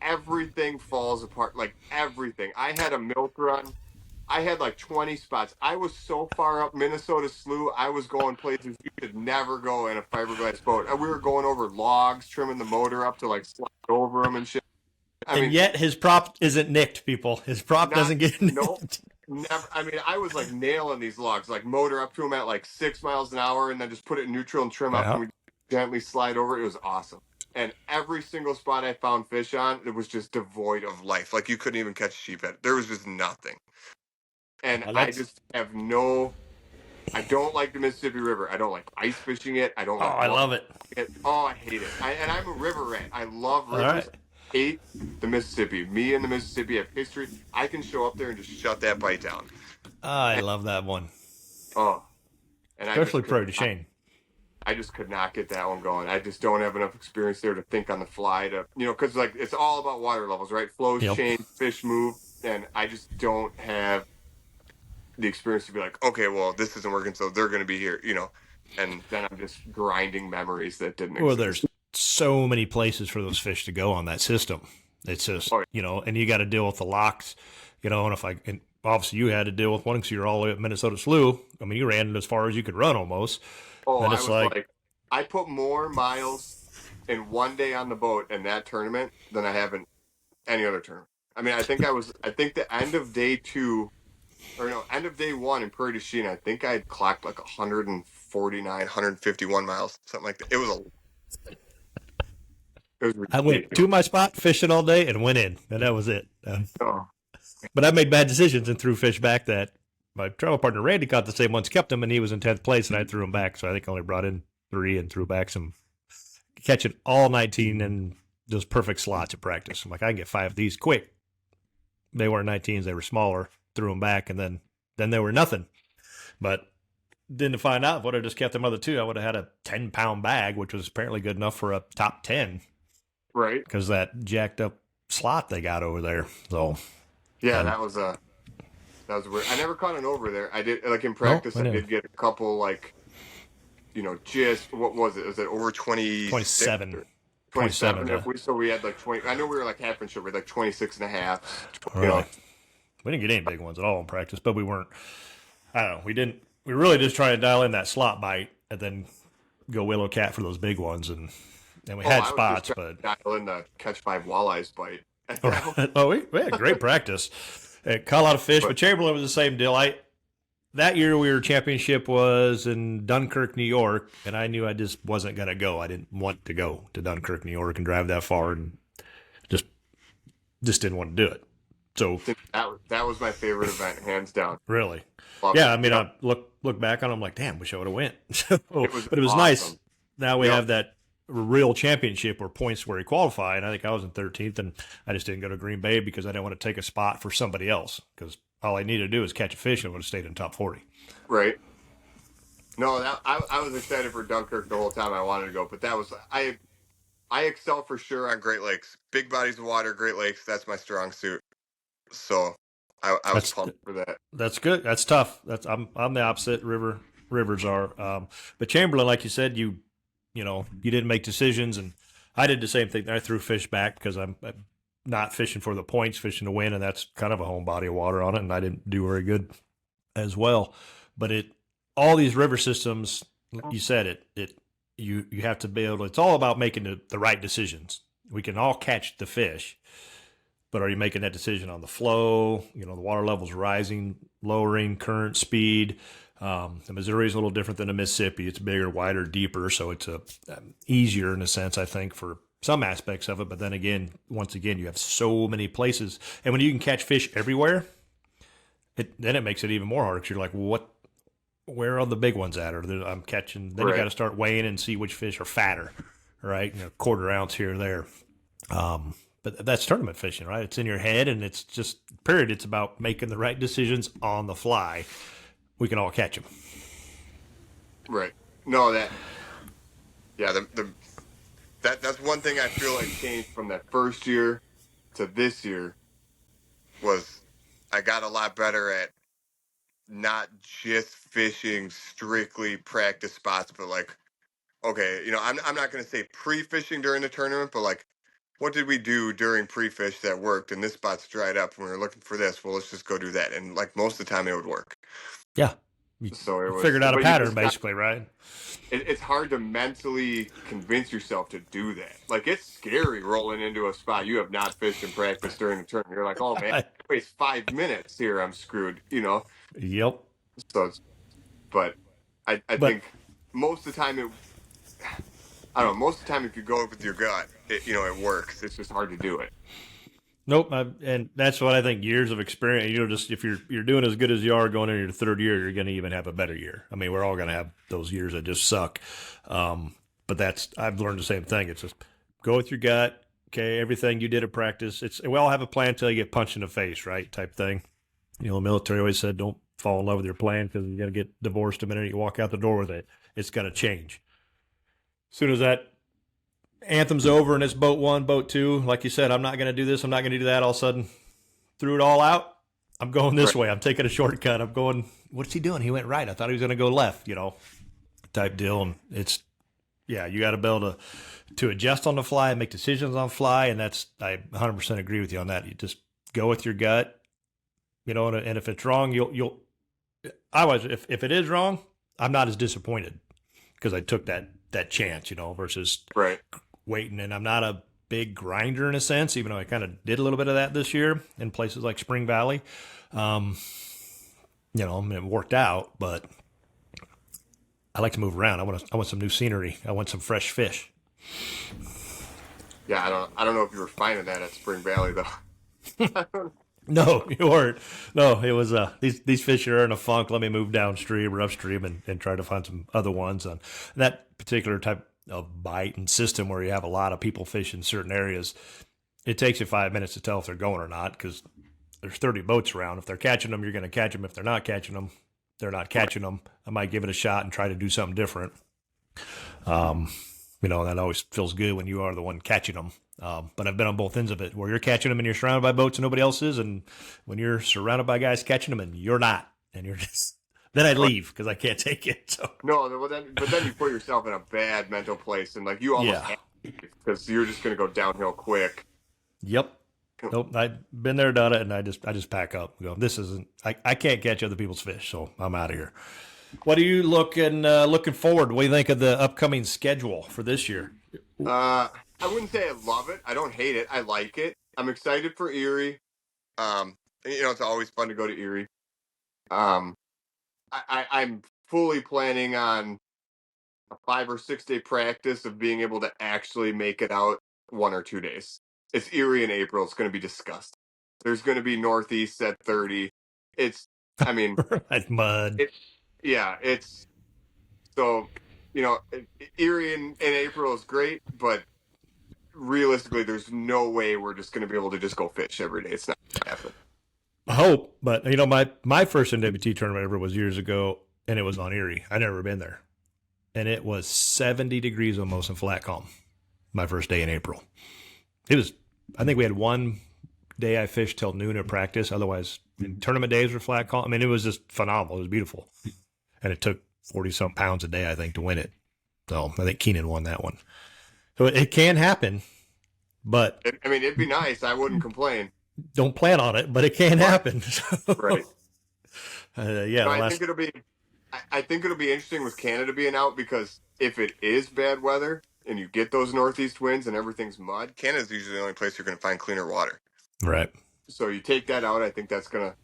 everything falls apart. Like everything. I had a milk run. I had like 20 spots. I was so far up Minnesota Slough. I was going places you could never go in a fiberglass boat. And we were going over logs, trimming the motor up to like slide over them and shit. I And mean, yet his prop isn't nicked, people. His prop not doesn't get no, nicked. never. I mean, I was like nailing these logs, like motor up to them at like 6 miles an hour, and then just put it in neutral and trim up, Yeah. and we gently slide over. It was awesome. And every single spot I found fish on, it was just devoid of life. Like you couldn't even catch a sheephead. There was just nothing. And Well, I that's. just have no. I don't like the Mississippi River. I don't like ice fishing it. I don't Oh, like I walking love it. it. Oh, I hate it. And I'm a river rat. I love All rivers. right. I hate the Mississippi. Me and the Mississippi have history. I can show up there and just shut that bite down. I And, love that one, oh, and I just especially could. Pro Duchesne. I just could not get that one going. I just don't have enough experience there to think on the fly because like it's all about water levels, right? Flows Yep. change, fish move, and I just don't have the experience to be like, okay, well, this isn't working, so they're going to be here. And then I'm just grinding memories that didn't Well, exist. there's so many places for those fish to go on that system. It's just, Oh, and you got to deal with the locks, and obviously you had to deal with one because you're all the way at Minnesota Slough. I mean, you ran as far as you could run almost. oh, Then I it's was like, like, I put more miles in one day on the boat in that tournament than I have in any other tournament. I mean, I think the end of day two, or no, end of day one in Prairie du Chien, I think I had clocked like 149, 151 miles, something like that. It was I went ridiculous. to my spot, fishing all day, and went in. And that was it. Oh, But I made bad decisions and threw fish back that my travel partner Randy caught the same ones, kept them, and he was in 10th place, and I threw them back. So I think I only brought in 3 and threw back some, catching all 19 and those perfect slots at practice. I'm like, I can get 5 of these quick. They weren't 19s, they were smaller, threw them back, and then they were nothing. But then to find out, if I would have just kept them other 2, I would have had a 10-pound bag, which was apparently good enough for a top 10 right. because that jacked up slot they got over there. So, Yeah, and, that was weird. I never caught an over there. I did like in no, practice. I I didn't. did get a couple like just what was it? Was it over 26 27. or 27 27? If to, we had like 20. I know we were like half inch. We had like 26 and a half. really. We didn't get any big ones at all in practice, but we weren't, I don't know, we really just try to dial in that slot bite and then go willow cat for those big ones. And we Oh, had I was just spots, trying but, to dial in the catch 5 walleyes bite. oh, we had great practice. Caught a lot of fish, but Chamberlain was the same deal. That year we were championship was in Dunkirk, New York, and I knew I just wasn't going to go. I didn't want to go to Dunkirk, New York and drive that far and just didn't want to do it. So that was my favorite event, hands down. really, Loved yeah. it. I mean, Yep. I look back on them like, damn, wish I would have went. It was But it was nice. awesome. Now we Yep. have that real championship where points where he qualified. And I think I was in 13th, and I just didn't go to Green Bay because I didn't want to take a spot for somebody else because all I needed to do is catch a fish and would have stayed in top 40. Right. No, I was excited for Dunkirk the whole time. I wanted to go, but that was I excel for sure on Great Lakes, big bodies of water, Great Lakes. That's my strong suit. So I was That's pumped for that. that's good. That's tough. I'm the opposite. Rivers are. But Chamberlain, like you said, you didn't make decisions, and I did the same thing. I threw fish back because I'm not fishing for the points, fishing to win, and that's kind of a home body of water on it, and I didn't do very good as well. But all these river systems, you said it you have to be able to, it's all about making the right decisions. We can all catch the fish, but are you making that decision on the flow? The water level's rising, lowering, current speed. The Missouri is a little different than the Mississippi. It's bigger, wider, deeper, so it's easier in a sense, I think, for some aspects of it. But then again, once again, you have so many places, and when you can catch fish everywhere, then it makes it even more hard because you're like, well, where are the big ones at? Or I'm catching. Then you got Right. to start weighing and see which fish are fatter, right? Quarter ounce here or there. But that's tournament fishing, right? It's in your head, and it's just period. It's about making the right decisions on the fly. We can all catch them. Right. No, yeah, that's one thing I feel like changed from that first year to this year was I got a lot better at not just fishing strictly practice spots, but like, okay, I'm not going to say pre-fishing during the tournament, but like, what did we do during pre-fish that worked? And this spot's dried up, and we were looking for this. Well, let's just go do that. And like most of the time, it would work. Yeah, you, So it you was, figured out a but you pattern just got basically, right? it's hard to mentally convince yourself to do that. Like it's scary rolling into a spot you have not fished in practice during the tournament. You're like, oh man, I waste 5 minutes here, I'm screwed. Yep. So, but I But think most of the time I don't know. Most of the time, if you go with your gut, it works. It's just hard to do it. nope. And that's what I think. Years of experience. Just if you're doing as good as you are going into your third year, you're going to even have a better year. I mean, we're all going to have those years that just suck. But I've learned the same thing. It's just go with your gut. Okay, everything you did at practice. We all have a plan until you get punched in the face, right? Type thing. The military always said, don't fall in love with your plan because you're going to get divorced the minute you walk out the door with it. It's going to change. As soon as that anthem's over and it's boat one, boat two, like you said, I'm not going to do this, I'm not going to do that. All of a sudden, threw it all out. I'm going this Right. way. I'm taking a shortcut. I'm going, what's he doing? He went right. I thought he was going to go left, type deal. And it's, yeah, you got to be able to adjust on the fly and make decisions on the fly. And I 100% agree with you on that. You just go with your gut, and if it's wrong, if it is wrong, I'm not as disappointed because I took that chance, versus Right. waiting. And I'm not a big grinder in a sense, even though I kind of did a little bit of that this year in places like Spring Valley. It worked out, but I like to move around. I want some new scenery. I want some fresh fish. Yeah. I don't know if you were finding that at Spring Valley though. No, you weren't. No, it was these fish are in a funk. Let me move downstream or upstream and try to find some other ones on that particular type of bite and system where you have a lot of people fishing certain areas. It takes you 5 minutes to tell if they're going or not because there's 30 boats around. If they're catching them, you're going to catch them. If they're not catching them, they're not catching them. I might give it a shot and try to do something different. That always feels good when you are the one catching them. But I've been on both ends of it where you're catching them and you're surrounded by boats and nobody else is. And when you're surrounded by guys catching them and you're not, and you're just, then I leave because I can't take it. So, No, but then you put yourself in a bad mental place, and like you almost yeah. have because you're just gonna go downhill quick. Yep. Nope. I've been there, done it. And I just pack up. Go, this isn't, I can't catch other people's fish. So I'm out of here. What are you looking forward? What do you think of the upcoming schedule for this year? I wouldn't say I love it. I don't hate it. I like it. I'm excited for Erie. It's always fun to go to Erie. Um, I'm fully planning on a 5 or 6 day practice of being able to actually make it out 1 or 2 days. It's Erie in April. It's going to be disgusting. There's going to be northeast at 30. It's, I mean, Like mud. it, yeah, it's so, Erie in April is great, but realistically, there's no way we're just going to be able to just go fish every day. It's not going to happen. I hope, but my first NWT tournament ever was years ago, and it was on Erie. I never been there, and it was 70 degrees almost in flat calm. My first day in April, it was. I think we had one day I fished till noon at practice. Otherwise, tournament days were flat calm. I mean, it was just phenomenal. It was beautiful, and it took 40 some pounds a day, I think, to win it. So I think Keenan won that one. So it can happen, but It'd be nice. I wouldn't complain. don't plan on it. But it can Right. happen. So, Right. yeah, No, the last. I think it'll be interesting with Canada being out because if it is bad weather and you get those northeast winds and everything's mud, Canada's usually the only place you're going to find cleaner water. Right. So you take that out, I think that's going to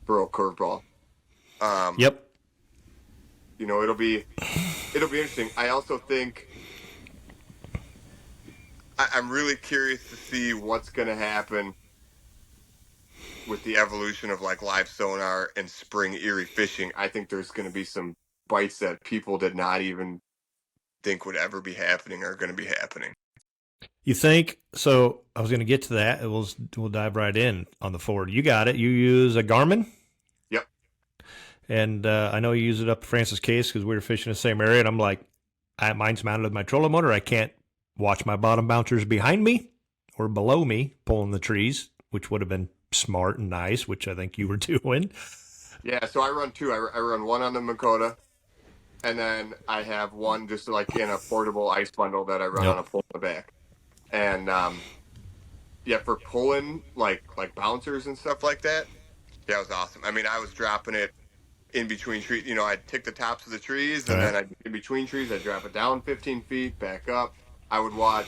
throw a curveball. Um, Yep. it'll be interesting. I also think I'm really curious to see what's going to happen with the evolution of like live sonar and spring Erie fishing. I think there's going to be some bites that people did not even think would ever be happening are going to be happening. You think so? I was going to get to that. We'll dive right in on the forward. You got it. You use a Garmin, Yep. and I know you use it up at Francis Case because we were fishing the same area. And I'm like, mine's mounted with my trolling motor. I can't watch my bottom bouncers behind me or below me pulling the trees, which would have been smart and nice, which I think you were doing. Yeah. So I run two. I run one on the Makota, and then I have one just like in a portable ice bundle that I run on Yep. a pole in the back. And yeah, for pulling like bouncers and stuff like that, yeah, it was awesome. I mean, I was dropping it in between trees. I'd take the tops of the trees, All and right. then in between trees, I'd drop it down 15 feet, back up. I would watch.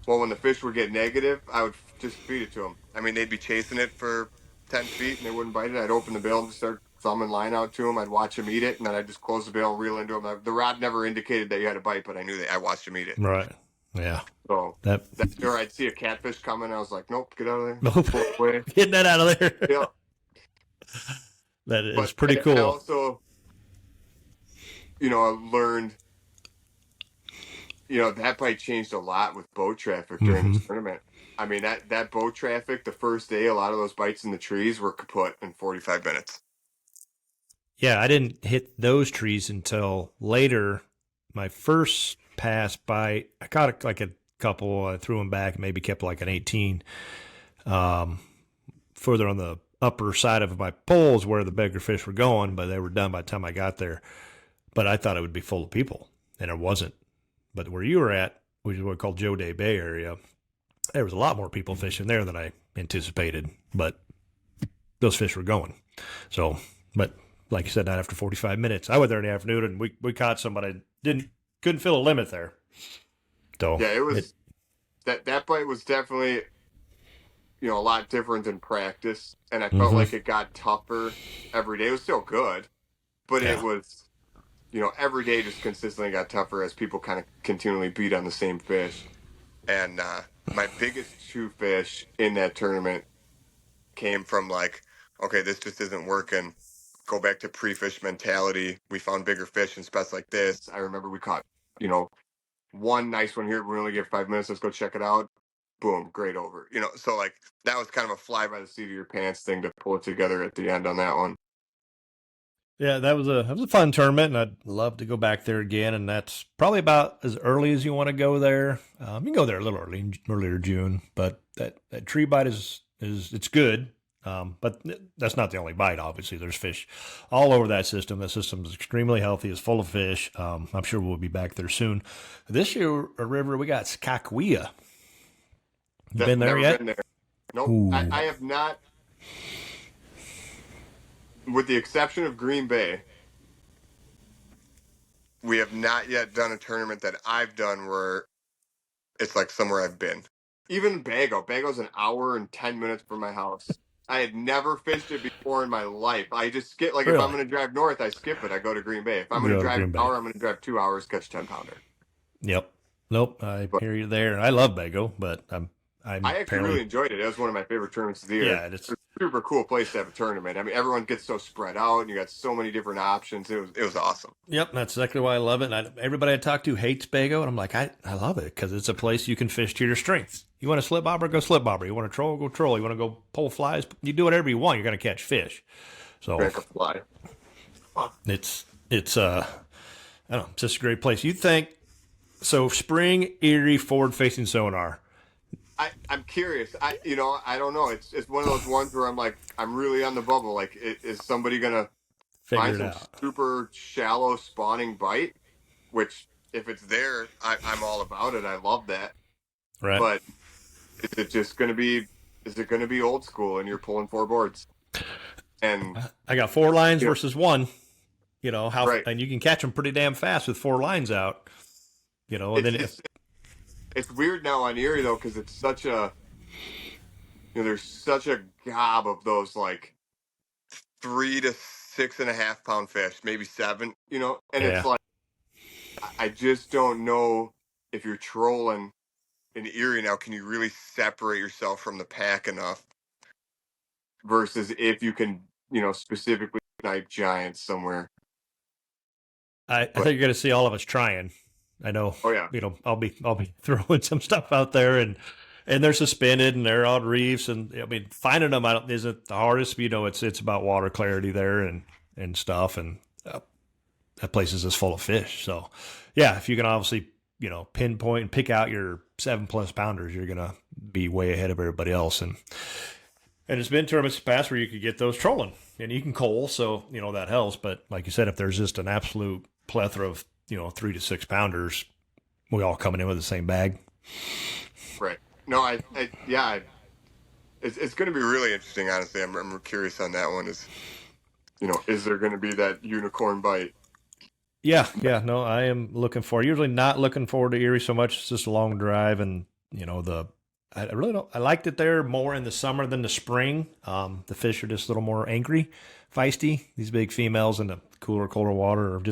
Well, when the fish would get negative, I would just feed it to them. I mean, they'd be chasing it for 10 feet, and they wouldn't bite it. I'd open the bill and just start thumbing line out to them. I'd watch them eat it, and then I'd just close the bill and reel into them. The rod never indicated that you had a bite, but I knew that I watched them eat it. Right. Yeah. So That. or I'd see a catfish coming. I was like, nope, get out of there. Nope. Pull away. Getting that out of there. Yeah. That is But pretty I cool. also, I learned, that bite changed a lot with boat traffic during this tournament. I mean, that boat traffic, the first day, a lot of those bites in the trees were kaput in 45 minutes. Yeah, I didn't hit those trees until later. My first pass by, I caught like a couple. I threw them back, maybe kept like an 18. Further on the upper side of my poles where the bigger fish were going, but they were done by the time I got there. But I thought it would be full of people, and it wasn't. But where you were at, which is what we call Joe Day Bay area, there was a lot more people fishing there than I anticipated. But those fish were going. So, but like you said, not after 45 minutes. I went there in the afternoon, and we caught somebody couldn't fill a limit there. So Yeah, it was that bite was definitely a lot different than practice, and I felt like it got tougher every day. It was still good, but it yeah, was every day just consistently got tougher as people kind of continually beat on the same fish. And my biggest two fish in that tournament came from like, okay, this just isn't working. Go back to pre-fish mentality. We found bigger fish in spots like this. I remember we caught, one nice one here. We only get 5 minutes. Let's go check it out. Boom, great over. So like that was kind of a fly by the seat of your pants thing to pull it together at the end on that one. yeah. That was a fun tournament, and I'd love to go back there again. And that's probably about as early as you want to go there. You can go there a little earlier June, but that tree bite is it's good. But that's not the only bite. Obviously, there's fish all over that system. That system is extremely healthy. It's full of fish. I'm sure we'll be back there soon. This year, a river we got Skakawea. You been there Never yet? been there. Nope. Ooh. I have not, with the exception of Green Bay, we have not yet done a tournament that I've done where it's like somewhere I've been. Even Bago's an hour and 10 minutes from my house. I had never fished it before in my life. I just skip, like if I'm Really? going to drive north, I skip it. I go to Green Bay. If I'm going to Go to drive Green an Bay. hour, I'm going to drive 2 hours, catch a 10-pounder. Yep. Nope. I But hear you there. I love Bago, but I'm I actually apparently really enjoyed it. It was one of my favorite tournaments of the year. yeah. It's a super cool place to have a tournament. I mean, everyone gets so spread out, and you got so many different options. It was awesome. Yep, that's exactly why I love it. And everybody I talk to hates Bago, and I'm like, I love it because it's a place you can fish to your strengths. You want to slip bobber, go slip bobber. You want to troll, go troll. You want to go pull flies, you do whatever you want. You're going to catch fish. So Crack a fly. it's I don't know, it's just a great place. You think so? Spring Erie forward facing sonar. I'm curious. I don't know. It's one of those ones where I'm like, I'm really on the bubble. Like, is somebody gonna Figure find it some out. super shallow spawning bite? Which, if it's there, I'm all about it. I love that. Right. But is it just gonna be? Is it gonna be old school and you're pulling four boards? And I got 4 lines you know, versus 1. You know how, Right. and you can catch them pretty damn fast with 4 lines out. You know, and It's then it's it's weird now on Erie though, because it's such a there's such a gob of those like 3 to 6.5 pound fish, maybe seven. And it's yeah, like I just don't know if you're trolling in Erie now. Can you really separate yourself from the pack enough versus if you can, specifically snipe giants somewhere? I But think you're going to see all of us trying. I know, oh yeah, I'll be throwing some stuff out there, and they're suspended and they're on reefs, and I mean finding them out isn't the hardest. You know, it's about water clarity there and stuff, and that place is just full of fish. So yeah, if you can obviously pinpoint and pick out your 7+ pounders, you're gonna be way ahead of everybody else. And it's been tournaments past where you could get those trolling, and you can coal, so that helps. But like you said, if there's just an absolute plethora of 3 to 6 pounders, we all coming in with the same bag. right. No, it's going to be really interesting. Honestly, I'm curious on that one. Is there going to be that unicorn bite? Yeah, yeah. No, I am looking forward. Usually not looking forward to Erie so much. It's just a long drive, and the. I really don't. I liked it there more in the summer than the spring. The fish are just a little more angry, feisty. These big females in the cooler, colder water are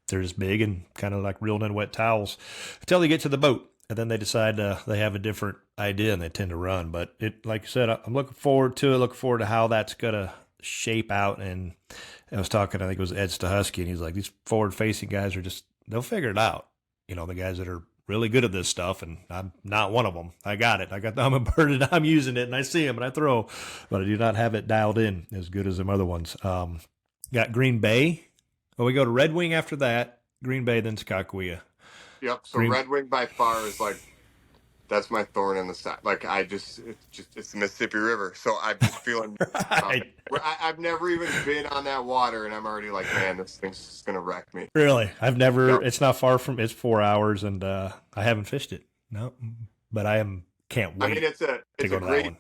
they're just big and kind of like reeled in wet towels until they get to the boat, and then they decide they have a different idea and they tend to run. But like I said, I'm looking forward to it. Looking forward to how that's gonna shape out. And I was talking, I think it was Ed Stahusky, and he's like, these forward-facing guys they'll figure it out. The guys that are really good at this stuff, and I'm not one of them. I'm a bird and I'm using it, and I see them and I throw, but I do not have it dialed in as good as them other ones. Got Green Bay. Well, we go to Red Wing after that, Green Bay, then Skakawea. Yep. So Green, Red Wing by far is like that's my thorn in the side. Like it's the Mississippi River, so I'm just feeling about right. it. I've never even been on that water, and I'm already like, man, this thing's just gonna wreck me. Really, I've never. Yep. It's not far from. It's 4 hours, and I haven't fished it. No, but can't I mean, wait to go to that one.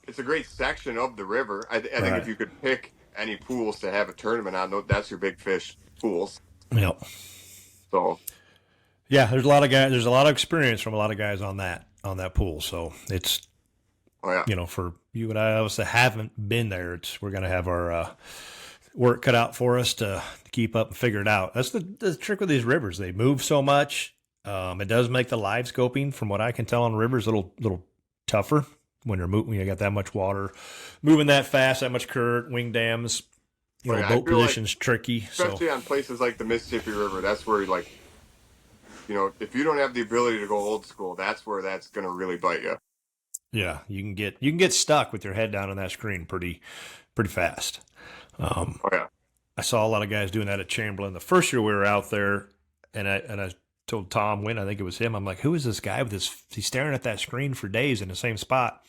it's a great section of the river. I think if Right. you could pick any pools to have a tournament on, that's your big fish pools. Yep. So Yeah, there's a lot of guys. There's a lot of experience from a lot of guys on that pool. So it's oh yeah, for you and I, obviously haven't been there. We're gonna have our work cut out for us to keep up and figure it out. That's the trick with these rivers. They move so much. It does make the live scoping, from what I can tell on rivers, a little tougher when you're moving. You got that much water moving that fast, that much current, wing dams. oh yeah. I Boat feel like position's tricky. So especially on places like the Mississippi River, that's where like if you don't have the ability to go old school, that's where that's gonna really bite you. yeah, you can get stuck with your head down on that screen pretty fast. Oh yeah, I saw a lot of guys doing that at Chamberlain. The first year we were out there, and I told Tom Wynn, I think it was him. I'm like, who is this guy with this? He's staring at that screen for days in the same spot.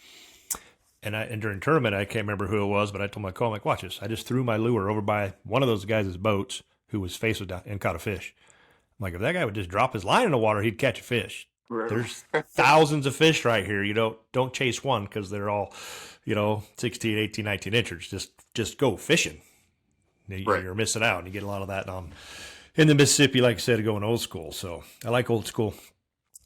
And during tournament, I can't remember who it was, but I told my co, I'm like, watch this. I just threw my lure over by one of those guys' boats who was facing down and caught a fish. I'm like, if that guy would just drop his line in the water, he'd catch a fish. There's thousands of fish right here. You don't chase one because they're all, 16, 18, 19 inches. Just go fishing. right. You're missing out. And you get a lot of that in the Mississippi, like I said, going old school. So I like old school.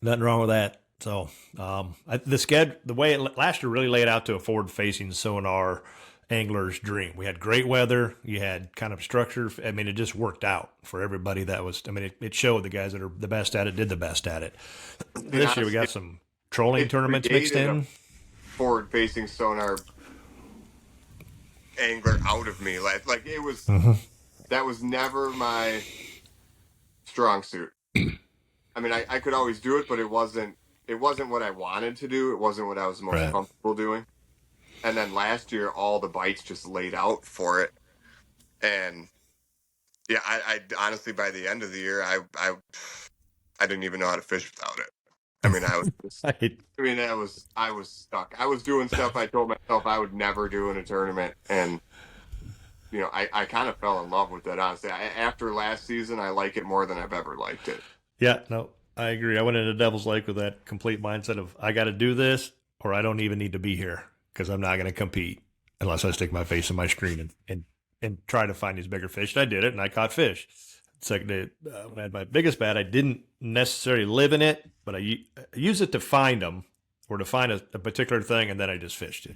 Nothing wrong with that. So the way it last year really laid out to a forward-facing sonar angler's dream. We had great weather. You had kind of structure. I mean, it just worked out for everybody. It showed the guys that are the best at it did the best at it. This year we got some trolling tournaments mixed in. Forward-facing sonar angler out of me, like it was. That was never my strong suit. I mean, I could always do it, but it wasn't what I wanted to do. It wasn't what I was most Right. comfortable doing. And then last year, all the bites just laid out for it. And yeah, I honestly, by the end of the year, I didn't even know how to fish without it. I mean, I was just, I was stuck. I was doing stuff I told myself I would never do in a tournament. And, I kind of fell in love with it, honestly. After last season, I like it more than I've ever liked it. Yeah, no, I agree. I went into Devil's Lake with that complete mindset of I got to do this or I don't even need to be here because I'm not going to compete unless I stick my face in my screen and and try to find these bigger fish. And I did it, and I caught fish. Second day, when I had my biggest bad, I didn't necessarily live in it, but I use it to find them or to find a particular thing, and then I just fished it.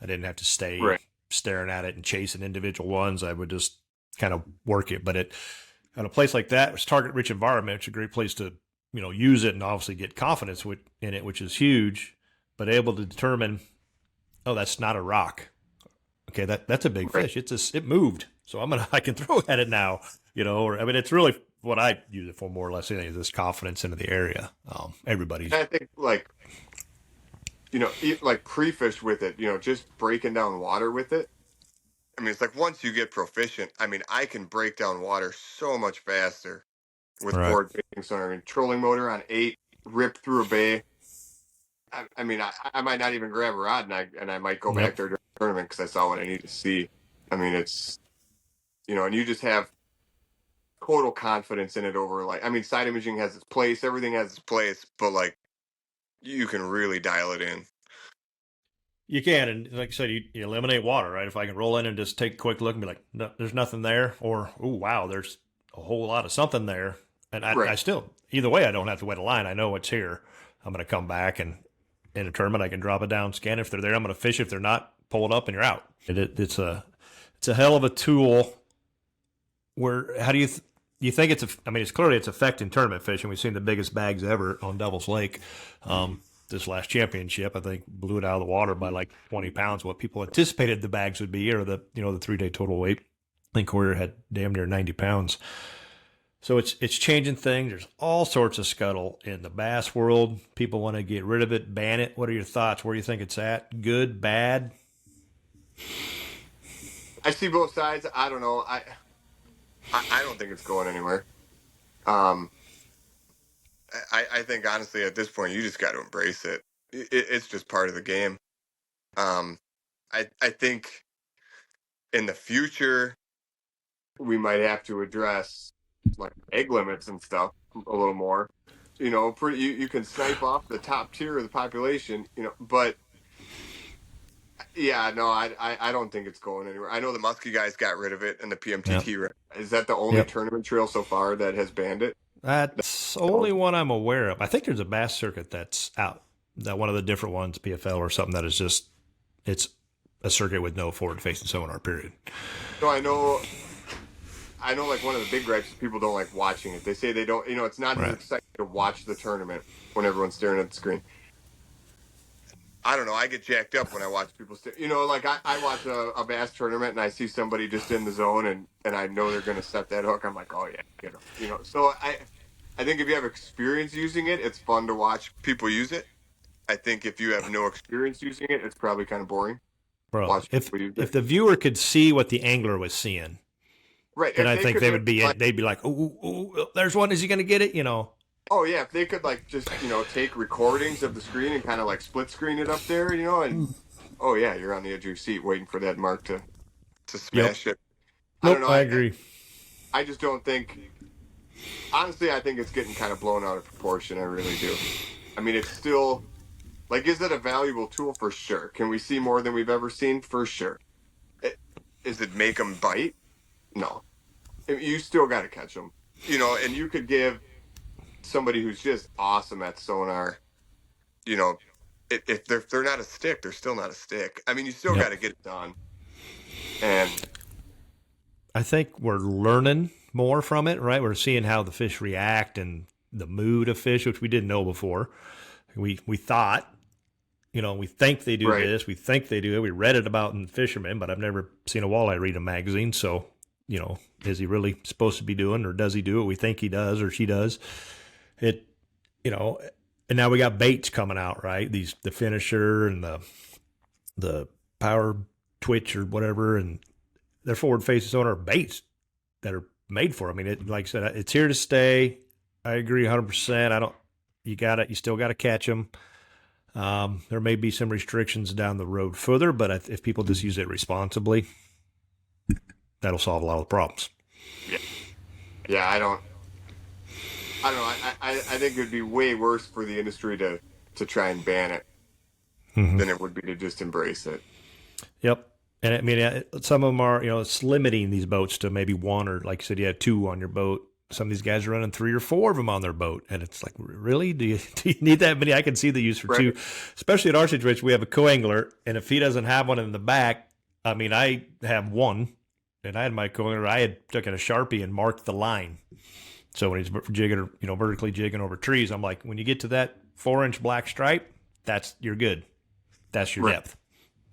I didn't have to stay Right. staring at it and chasing individual ones. I would just kind of work it. But at a place like that, it's target rich environment. It's a great place to use it and obviously get confidence in it, which is huge. But able to determine, oh, that's not a rock. Okay, that's a big Right. fish. It moved, so I can throw at it now. Or I mean, it's really what I use it for more or less. Anything is this confidence into the area. Everybody's And I think like like pre-fish with it, just breaking down water with it. I mean, it's like once you get proficient, I mean, I can break down water so much faster with right. forward facing sonar. I mean, trolling motor on 8, rip through a bay. I mean, I might not even grab a rod, and I might go back Yep. there during the tournament because I saw what I need to see. I mean, it's and you just have total confidence in it over like I mean, side imaging has its place, everything has its place, but like you can really dial it in. You can, and like I said, you eliminate water, right? If I can roll in and just take a quick look and be like, no, there's nothing there, or oh wow, there's a whole lot of something there, and I Right. still either way, I don't have to wet a line. I know what's here. I'm going to come back and in a tournament, I can drop it down, scan it. If they're there. I'm going to fish. If they're not, pull it up, and you're out. It's a hell of a tool. Where how do you think I mean, it's affecting tournament fishing. We've seen the biggest bags ever on Devil's Lake. This last championship, I think, blew it out of the water by like 20 pounds. What people anticipated the bags would be, or the 3-day total weight. I think we had damn near 90 pounds. So it's changing things. There's all sorts of scuttle in the bass world. People want to get rid of it, ban it. What are your thoughts? Where do you think it's at? Good, bad? I see both sides. I don't know. I don't think it's going anywhere. Um, I think honestly at this point you just got to embrace it. It's just part of the game. Um, I think in the future we might have to address like egg limits and stuff a little more. Pretty you can snipe off the top tier of the population. But yeah, no, I don't think it's going anywhere. I know the Muskie guys got rid of it and the Yep. PMTT. Is that the only Yep. tournament trail so far that has banned it? That's only one I'm aware of. I think there's a bass circuit that's out. That one of the different ones, PFL or something, that is just it's a circuit with no forward facing sonar. Period. So I know like one of the big gripes is people don't like watching it. They say they don't, it's not as Right. exciting to watch the tournament when everyone's staring at the screen. I don't know. I get jacked up when I watch people stare. Like I watch a bass tournament and I see somebody just in the zone and I know they're going to set that hook. I'm like, oh yeah, get 'em. So I think if you have experience using it, it's fun to watch people use it. I think if you have no experience using it, it's probably kind of boring Bro, watching people use if it. the viewer could see what the angler was seeing, Right. then If I they think could they just would be like, they'd be like, oh, there's one. Is he going to get it? oh yeah, if they could like just take recordings of the screen and kind of like split screen it up there, and oh yeah, you're on the edge of your seat waiting for that mark to Yep. smash it. I don't Nope. know. I I agree. I just don't think. Honestly, I think it's getting kind of blown out of proportion. I really do. I mean, it's still like, is it a valuable tool for sure? Can we see more than we've ever seen for sure? It, is it make them bite? No. You still got to catch them. And you could give somebody who's just awesome at sonar. You know, if they're not a stick, they're still not a stick. I mean, you still got Yep. to get it done. And I think we're learning more from it, right? We're seeing how the fish react and the mood of fish, which we didn't know before. We thought, we think they do right, this, we think they do it. We read it about in Fisherman, but I've never seen a walleye read a magazine. So, is he really supposed to be doing, or does he do it? We think he does, or she does. It, and now we got baits coming out, right? The finisher and the power twitch or whatever, and they're forward facing sonar baits that are made for. I mean, like I said, it's here to stay. I agree 100%. You still got to catch them. There may be some restrictions down the road further, but if people just use it responsibly, that'll solve a lot of the problems. yeah, yeah. I don't know. I think it would be way worse for the industry to try and ban it Mm-hmm. than it would be to just embrace it. Yep. And I mean, some of them are, it's limiting these boats to maybe one, or like you said, you had two on your boat. Some of these guys are running three or four of them on their boat. And it's like, really? Do you need that many? I can see the use for two, Right. especially in our situation. We have a co-angler, and if he doesn't have one in the back, I mean, I have one, and I had my co-angler, I had taken a Sharpie and marked the line. So when he's jigging, vertically jigging over trees, I'm like, when you get to that 4-inch black stripe, you're good. That's your Right. depth.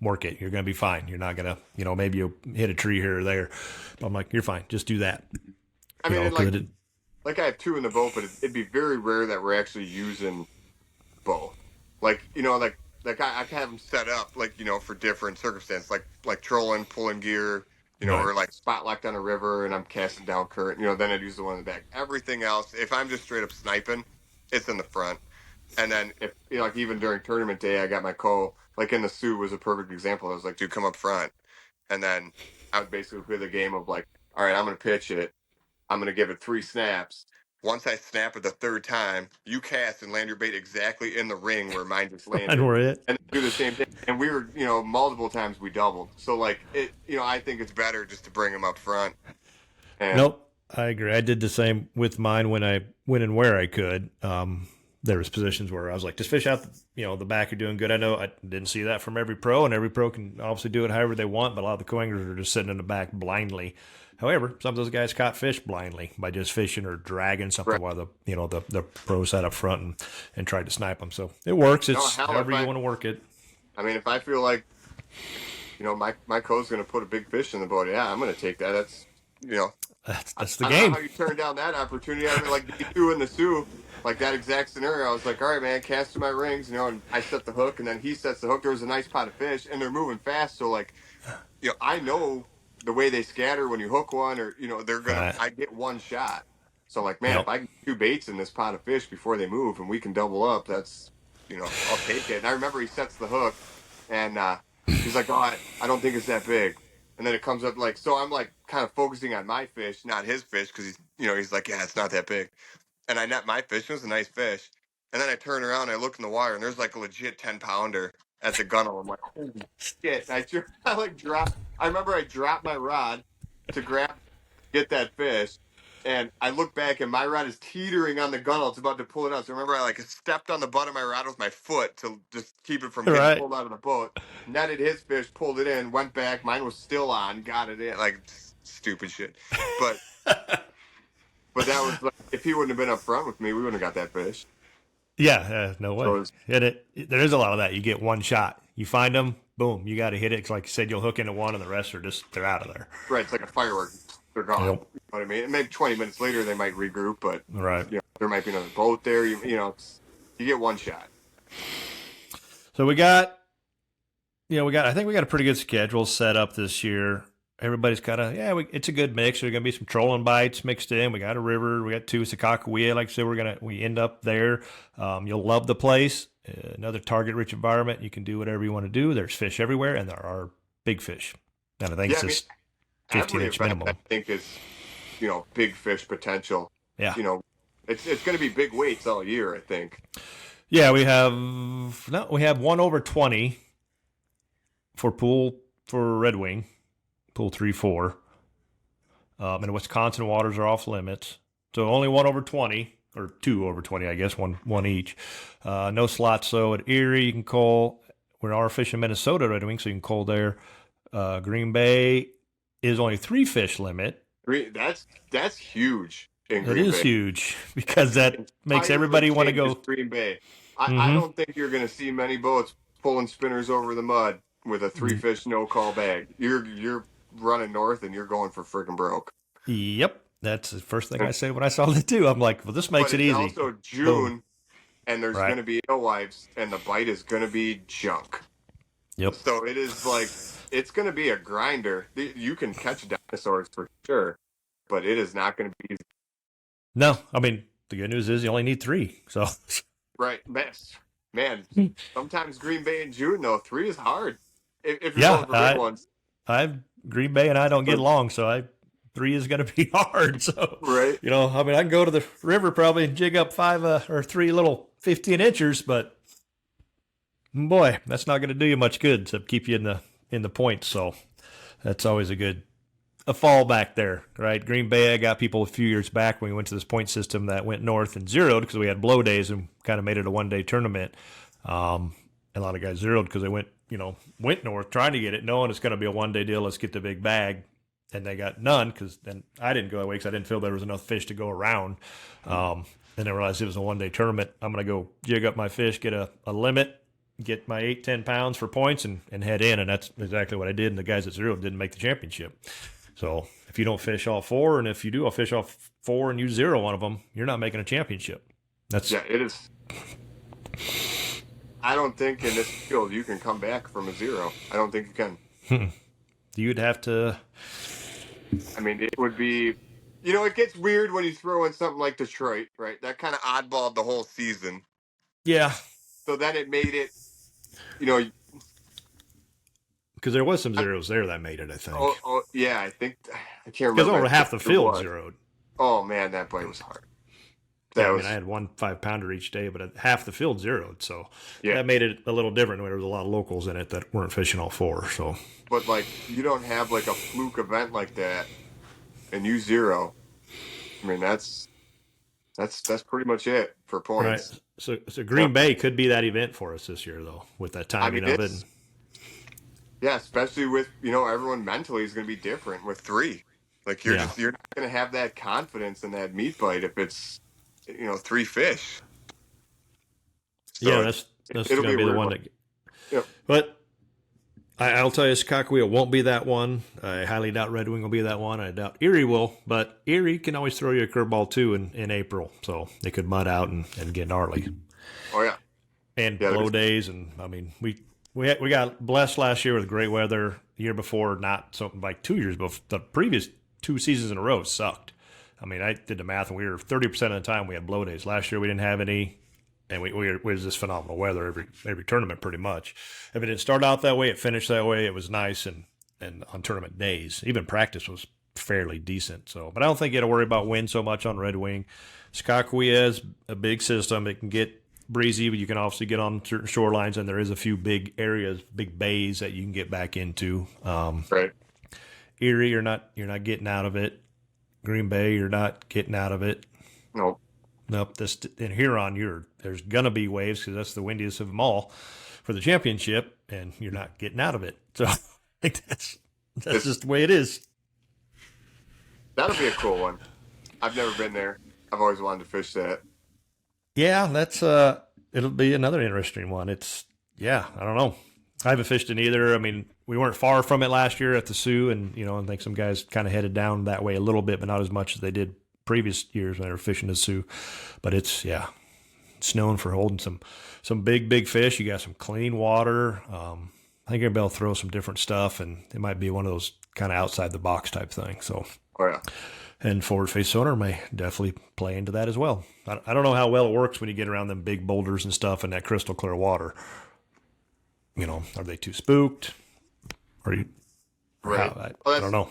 Work it. You're going to be fine. You're not going to, maybe you'll hit a tree here or there. But I'm like, you're fine. Just do that. I mean, and Because like I have two in the boat, but it'd be very rare that we're actually using both. Like I can have them set up like for different circumstances, like trolling, pulling gear, right. or like spot locked on a river and I'm casting down current. Then I'd use the one in the back. Everything else, if I'm just straight up sniping, it's in the front. And then if like even during tournament day, I got my co like in the Sioux was a perfect example. I was like, dude, come up front, and then I would basically play the game of like, all right, I'm gonna pitch it. I'm going to give it 3 snaps. Once I snap it the third time, you cast and land your bait exactly in the ring where mine just And landed. we're it. And do the same thing. And we were, multiple times we doubled. So, like, I think it's better just to bring them up front. And, Nope. I agree. I did the same with mine when I went and where I could. There was positions where I was like, just fish out, the back. You're doing good. I know I didn't see that from every pro, and every pro can obviously do it however they want, but a lot of the co-anglers are just sitting in the back blindly. However, some of those guys caught fish blindly by just fishing or dragging something right. while the pro sat up front and tried to snipe them. So it works. No, It's hell, however you want to work it. I mean, if I feel like, my co's going to put a big fish in the boat, yeah, I'm going to take that. That's, That's the I don't know game. how you turned down that opportunity. I mean, like the two in the Sioux, like that exact scenario. I was like, all right, man, cast to my rings, and I set the hook, and then he sets the hook. There was a nice pot of fish, and they're moving fast. So, like, I know the way they scatter when you hook one, or Right. I get one shot. So, like, man, if Yep. I get two baits in this pot of fish before they move, and we can double up, that's, I'll take it. And I remember he sets the hook, and he's like, oh, I don't think it's that big. And then it comes up like, so I'm like kind of focusing on my fish, not his fish, because he's like, yeah, it's not that big. And I net my fish. It was a nice fish. And then I turn around and I look in the water and there's like a legit 10-pounder at the gunnel. I'm like, holy shit. And I like dropped, I remember I dropped my rod to get that fish. And I look back and my rod is teetering on the gunnel. It's about to pull it out. So remember I like stepped on the butt of my rod with my foot to just keep it from getting Right. pulled out of the boat. Netted his fish, pulled it in, went back. Mine was still on, got it in. Like stupid shit. But that was like, if he wouldn't have been up front with me, we wouldn't have got that fish. Yeah, no So way. There is a lot of that. You get one shot. You find them, boom, you got to hit it. 'Cause like you said, you'll hook into one, and the rest are they're out of there. right, it's like a firework. They're gone. Yep. You know what I mean? And maybe 20 minutes later they might regroup, but Right. there might be another boat there. You get one shot. So I think we got a pretty good schedule set up this year. Everybody's kind of, it's a good mix. There's going to be some trolling bites mixed in. We got a river. We got two Sakakawea. Like I said, we end up there. You'll love the place. Another target rich environment. You can do whatever you want to do. There's fish everywhere, and there are big fish. And I think it's just every 15-inch event I minimum. think is, big fish potential. Yeah. It's going to be big weights all year, I think. Yeah, we have one over 20 for Red Wing, pool 3-4. And Wisconsin waters are off limits. So only one over 20, or two over 20, I guess, one each. No slots, so at Erie, you can call. We are fishing Minnesota Red Wing, so you can call there. Green Bay is only 3 fish limit. That's huge in It Green is Bay. huge because that makes everybody want to go. Green Bay. I don't think you're going to see many boats pulling spinners over the mud with a 3-fish no call bag. You're running north and you're going for freaking broke. Yep, that's the first thing I said when I saw the two. I'm like, well, this makes But it it's easy. also June, Boom. and there's Right. going to be alewives, and the bite is going to be junk. Yep. So it is like it's going to be a grinder. You can catch dinosaurs for sure, but it is not going to be easy. No, I mean the good news is you only need 3. So Right, man. Sometimes Green Bay in June though 3 is hard. If you're yeah, going for big ones, I've Green Bay and I don't get along, so 3 is going to be hard. So right? I mean, I can go to the river probably and jig up 5 or 3 little 15-inchers, but boy, that's not going to do you much good to keep you in the points. So That's always a fallback there, right? Green Bay, I got people a few years back when we went to this point system that went north and zeroed because we had blow days and kind of made it a 1 day tournament. A lot of guys zeroed because they went north trying to get it, knowing it's going to be a 1 day deal. Let's get the big bag. And they got none because then I didn't go that way because I didn't feel there was enough fish to go around. Then I realized it was a 1 day tournament. I'm going to go jig up my fish, get a limit, get my 8-10 pounds for points and head in. And that's exactly what I did. And the guys that zeroed didn't make the championship. So if you don't fish all four, and if you do, I'll fish all four and you zero one of them, you're not making a championship. Yeah, it is. I don't think in this field you can come back from a zero. I don't think you can. You'd have to. I mean, it would be, it gets weird when you throw in something like Detroit, right? That kind of oddballed the whole season. Yeah. So then it made it, because there was some zeros there that made it, I think. Oh yeah, I can't remember. Because over half the field zeroed. Oh man, that play was hard. I had 1 5-pounder each day, but half the field zeroed, so yeah. That made it a little different. There was a lot of locals in it that weren't fishing all four. So, but you don't have a fluke event like that, and you zero. I mean, that's pretty much it for points. Right. So Green Bay could be that event for us this year, though, with that timing of it. Yeah, especially with everyone mentally is going to be different with three. You're not going to have that confidence in that meat bite if it's 3 fish. So that's going to be the one that. Yep. But I'll tell you, Skakawea won't be that one. I highly doubt Red Wing will be that one. I doubt Erie will, but Erie can always throw you a curveball too in April, so they could mud out and get gnarly. Oh yeah, and blow days, and I mean we got blessed last year with great weather. The year before, not something like 2 years, but the previous 2 seasons in a row sucked. I mean, I did the math, and we were 30% of the time we had blow days. Last year we didn't have any, and we was just phenomenal weather every tournament pretty much. If it didn't start out that way, it finished that way. It was nice, and on tournament days, even practice was fairly decent. So, but I don't think you got to worry about wind so much on Red Wing. Skakawea is a big system. It can get breezy, but you can obviously get on certain shorelines, and there is a few big areas, big bays that you can get back into. Right. Erie, you're not getting out of it. Green Bay, you're not getting out of it. Nope. In Huron, there's gonna be waves because that's the windiest of them all for the championship, and you're not getting out of it. So I think that's just the way it is. That'll be a cool one. I've never been there. I've always wanted to fish that. Yeah, that's it'll be another interesting one. I don't know. I haven't fished in either. I mean, we weren't far from it last year at the Sioux, and I think some guys kind of headed down that way a little bit, but not as much as they did previous years when they were fishing the Sioux. But it's known for holding some big fish. You got some clean water. I think you'll be able to throw some different stuff, and it might be one of those kind of outside the box type things. So, oh yeah. And forward face sonar may definitely play into that as well. I don't know how well it works when you get around them big boulders and stuff and that crystal clear water. Are they too spooked? Are you? Right. I don't know.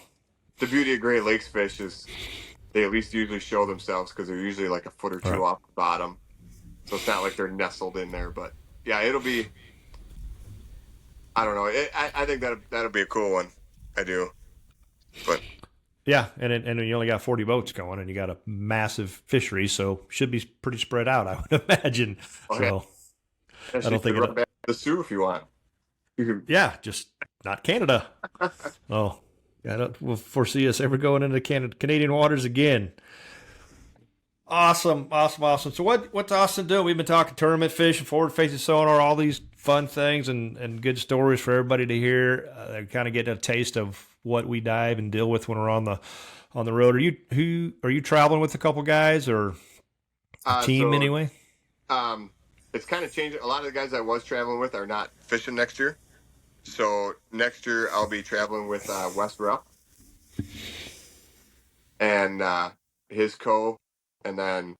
The beauty of Great Lakes fish is they at least usually show themselves because they're usually like a foot or two off the bottom. So it's not like they're nestled in there. But yeah, it'll be. I don't know. I think that'll be a cool one. I do. But. Yeah, and you only got 40 boats going, and you got a massive fishery, so should be pretty spread out, I would imagine. Okay. So I don't think run back to the Sioux if you want. Yeah, just not Canada. Oh, we'll foresee us ever going into Canadian waters again. Awesome. So what's Austin doing? We've been talking tournament fishing, forward facing sonar, all these fun things and good stories for everybody to hear. They're kind of getting a taste of what we dive and deal with when we're on the road. Are you traveling with a couple guys or a team anyway? It's kind of changed. A lot of the guys I was traveling with are not fishing next year. So next year I'll be traveling with Wes Rupp and his co, and then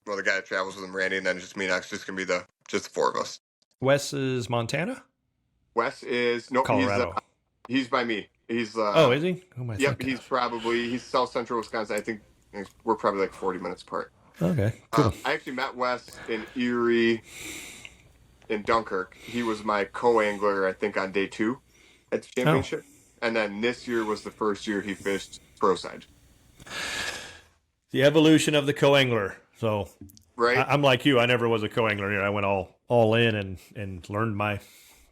the guy that travels with him, Randy, and then just me next. Just gonna be just the 4 of us. Wes is Montana. Wes is Colorado. He's by me. He's is he? Who am I yep. thinking? He's South Central Wisconsin. I think we're probably like 40 minutes apart. Okay, cool. I actually met Wes in Erie, in Dunkirk. He was my co-angler, I think, on day 2 at the championship. And then this year was the first year he fished pro side. The evolution of the co-angler. So Right? I'm like you. I never was a co-angler. I went all in and learned my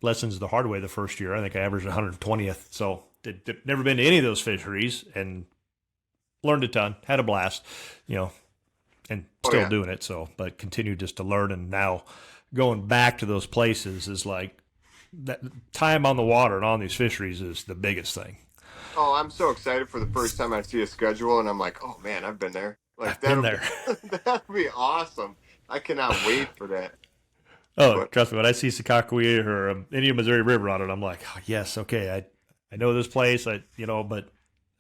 lessons the hard way the first year. I think I averaged 120th. So never been to any of those fisheries and learned a ton. Had a blast, and still doing it. So, but continue just to learn. And now going back to those places is like that time on the water and on these fisheries is the biggest thing. Oh, I'm so excited for the first time I see a schedule, and I'm like, oh man, I've been there. Like I've been there. that'll be awesome. I cannot wait for that. Oh, But trust me, when I see Secaucus or Indian Missouri River on it, I'm like, oh, yes, okay, I know this place, but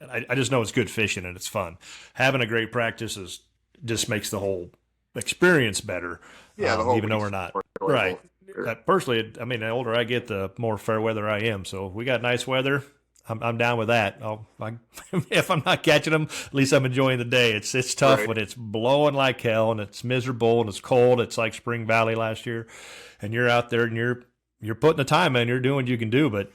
I just know it's good fishing and it's fun. Having a great practice just makes the whole experience better. yeah, the whole even though we're not right. Personally, I mean, the older I get, the more fair weather I am. So if we got nice weather, I'm down with that. If I'm not catching them, at least I'm enjoying the day. It's tough when it's blowing like hell and it's miserable and it's cold. It's like Spring Valley last year, and you're out there and you're putting the time in. You're doing what you can do, but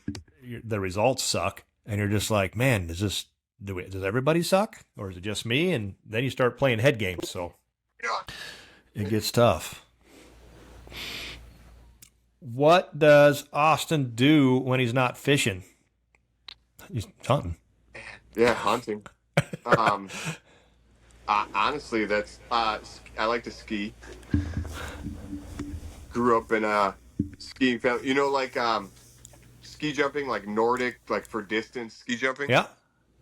the results suck, and you're just like, man, does everybody suck, or is it just me? And then you start playing head games, so it gets tough. What does Austin do when he's not fishing? He's hunting. Yeah, hunting. Honestly, that's I like to ski. Grew up in a skiing family. Like ski jumping, like Nordic, like for distance ski jumping. Yeah.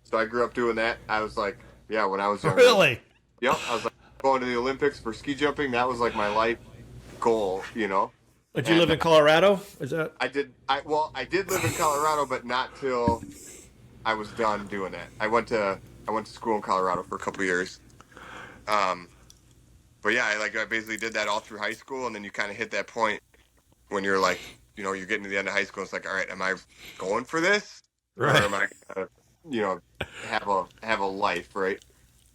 So I grew up doing that. I was like, yeah, when I was younger. Really? Yep. I was like going to the Olympics for ski jumping. That was like my life goal. Did you live in Colorado? Is that? I did. I did live in Colorado, but not till I was done doing that. I went to school in Colorado for a couple of years. But yeah, I basically did that all through high school, and then you kind of hit that point when you're like, you're getting to the end of high school. It's like, all right, am I going for this, or Right. am I gonna, have a life, right?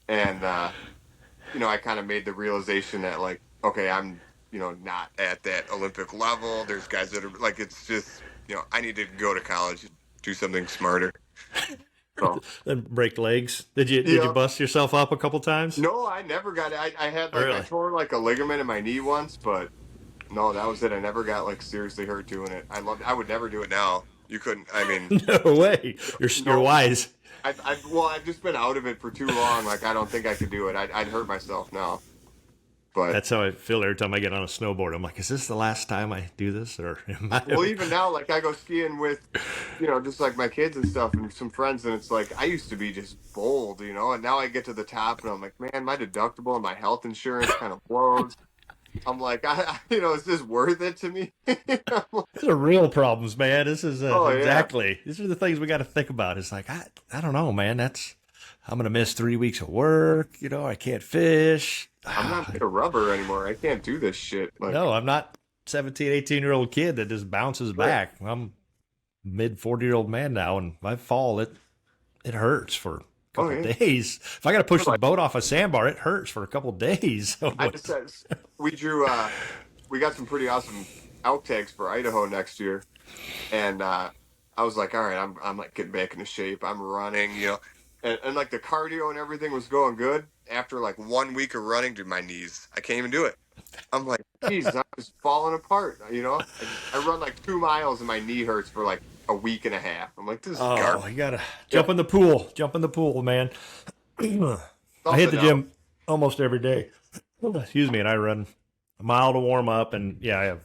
And I kind of made the realization that like, okay, I'm not at that Olympic level. There's guys that are like, it's just I need to go to college, do something smarter. So Then break legs. Did you bust yourself up a couple times? no, I never got it. I had Oh, like I really? tore like a ligament in my knee once, but no, that was it. I never got like seriously hurt doing it. I would never do it now. You couldn't. I mean, No way. You're no. wise. I've just been out of it for too long. Like I don't think I could do it. I'd hurt myself now. But That's how I feel every time I get on a snowboard. I'm like, is this the last time I do this, or am I? well, even now, like I go skiing with, just like my kids and stuff and some friends, and it's like I used to be just bold, and now I get to the top and I'm like, man, my deductible and my health insurance kind of blows. I'm like, is this worth it to me? These are real problems, man. This is Oh yeah. exactly. These are the things we got to think about. It's like I don't know, man. I'm gonna miss 3 weeks of work. I can't fish. I'm not made of rubber anymore. I can't do this shit. Like, No, I'm not 17, 18-year-old kid that just bounces back. I'm mid 40-year-old man now, and if I fall, it hurts for a couple days. If I got to push the boat off a sandbar, it hurts for a couple days. So I just said we we got some pretty awesome elk tags for Idaho next year, and I was like, all right, I'm like getting back into shape. I'm running, and like the cardio and everything was going good. After like 1 week of running, dude, my knees, I can't even do it. I'm like, geez, I'm just falling apart. I run like 2 miles and my knee hurts for like a week and a half. I'm like, this is garbage. You gotta jump in the pool. Jump in the pool, man. I hit the gym almost every day. Excuse me, and I run a mile to warm up, and yeah, I have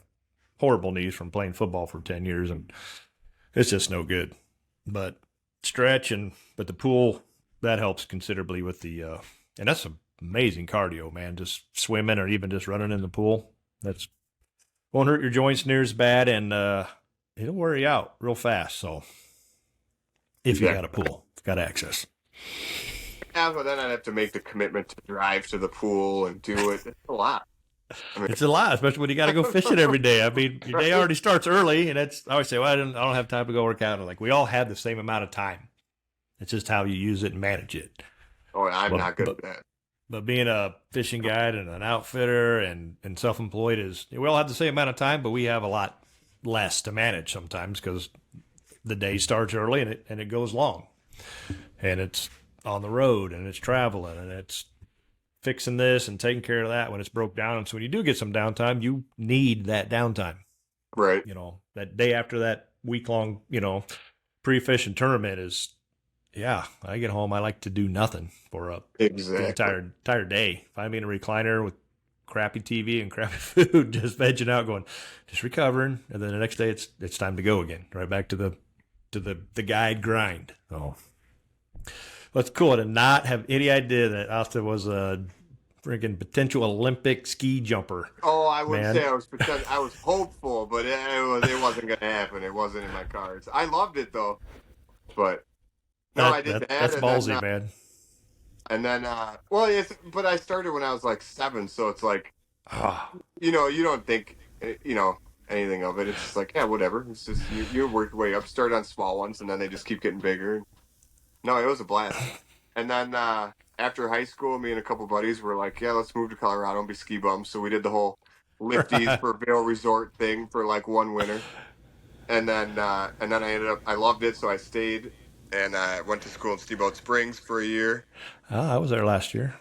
horrible knees from playing football for 10 years, and it's just no good. But but the pool, that helps considerably with the and that's amazing cardio, man. Just swimming or even just running in the pool. That's won't hurt your joints near as bad, and it'll wear you out real fast. So if you got a pool, got access. Yeah, but then I'd have to make the commitment to drive to the pool and do it. It's a lot. It's a lot, especially when you got to go fishing every day. I mean, your day already starts early, and I always say, well, I don't have time to go work out. And like, we all have the same amount of time. It's just how you use it and manage it. Oh, I'm not good at that. But being a fishing guide and an outfitter and self-employed we all have the same amount of time, but we have a lot less to manage sometimes because the day starts early and it goes long, and it's on the road and it's traveling and it's fixing this and taking care of that when it's broke down. And so when you do get some downtime, you need that downtime. Right. That day after that week long, pre-fishing tournament is, yeah, I get home, I like to do nothing for the Exactly. entire day. If I'm in a recliner with crappy TV and crappy food, just vegging out, going, just recovering, and then the next day it's time to go again, right back to the guide grind. So that's cool to not have any idea that Asta was a freaking potential Olympic ski jumper, Oh, I wouldn't man. say I was pretend. I was hopeful, but it wasn't going to happen. It wasn't in my cards. I loved it though, but no, I did that, That's ballsy, man. well, yes, but I started when I was like 7, so it's like, Ah, you don't think, anything of it. It's just like, yeah, whatever. It's just you work your way up, start on small ones, and then they just keep getting bigger. No, it was a blast. And then after high school, me and a couple buddies were like, yeah, let's move to Colorado and be ski bums. So we did the whole lifties for Vail Resort thing for like one winter. And then I loved it, so I stayed and I went to school in Steamboat Springs for a year. I was there last year.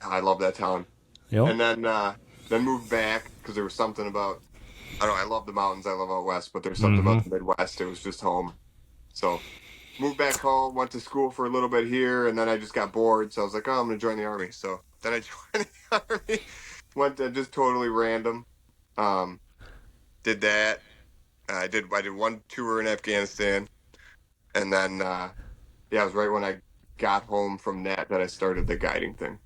I love that town. Yep. And then moved back because there was something about, I don't know, I love the mountains, I love out west, but there's something Mm-hmm. about the Midwest. It was just home. So moved back home, went to school for a little bit here, and then I just got bored. So I was like, oh, I'm going to join the Army. So then I joined the Army, went to just totally random. Um, did that. I did one tour in Afghanistan, and then yeah, it was right when I got home from that I started the guiding thing.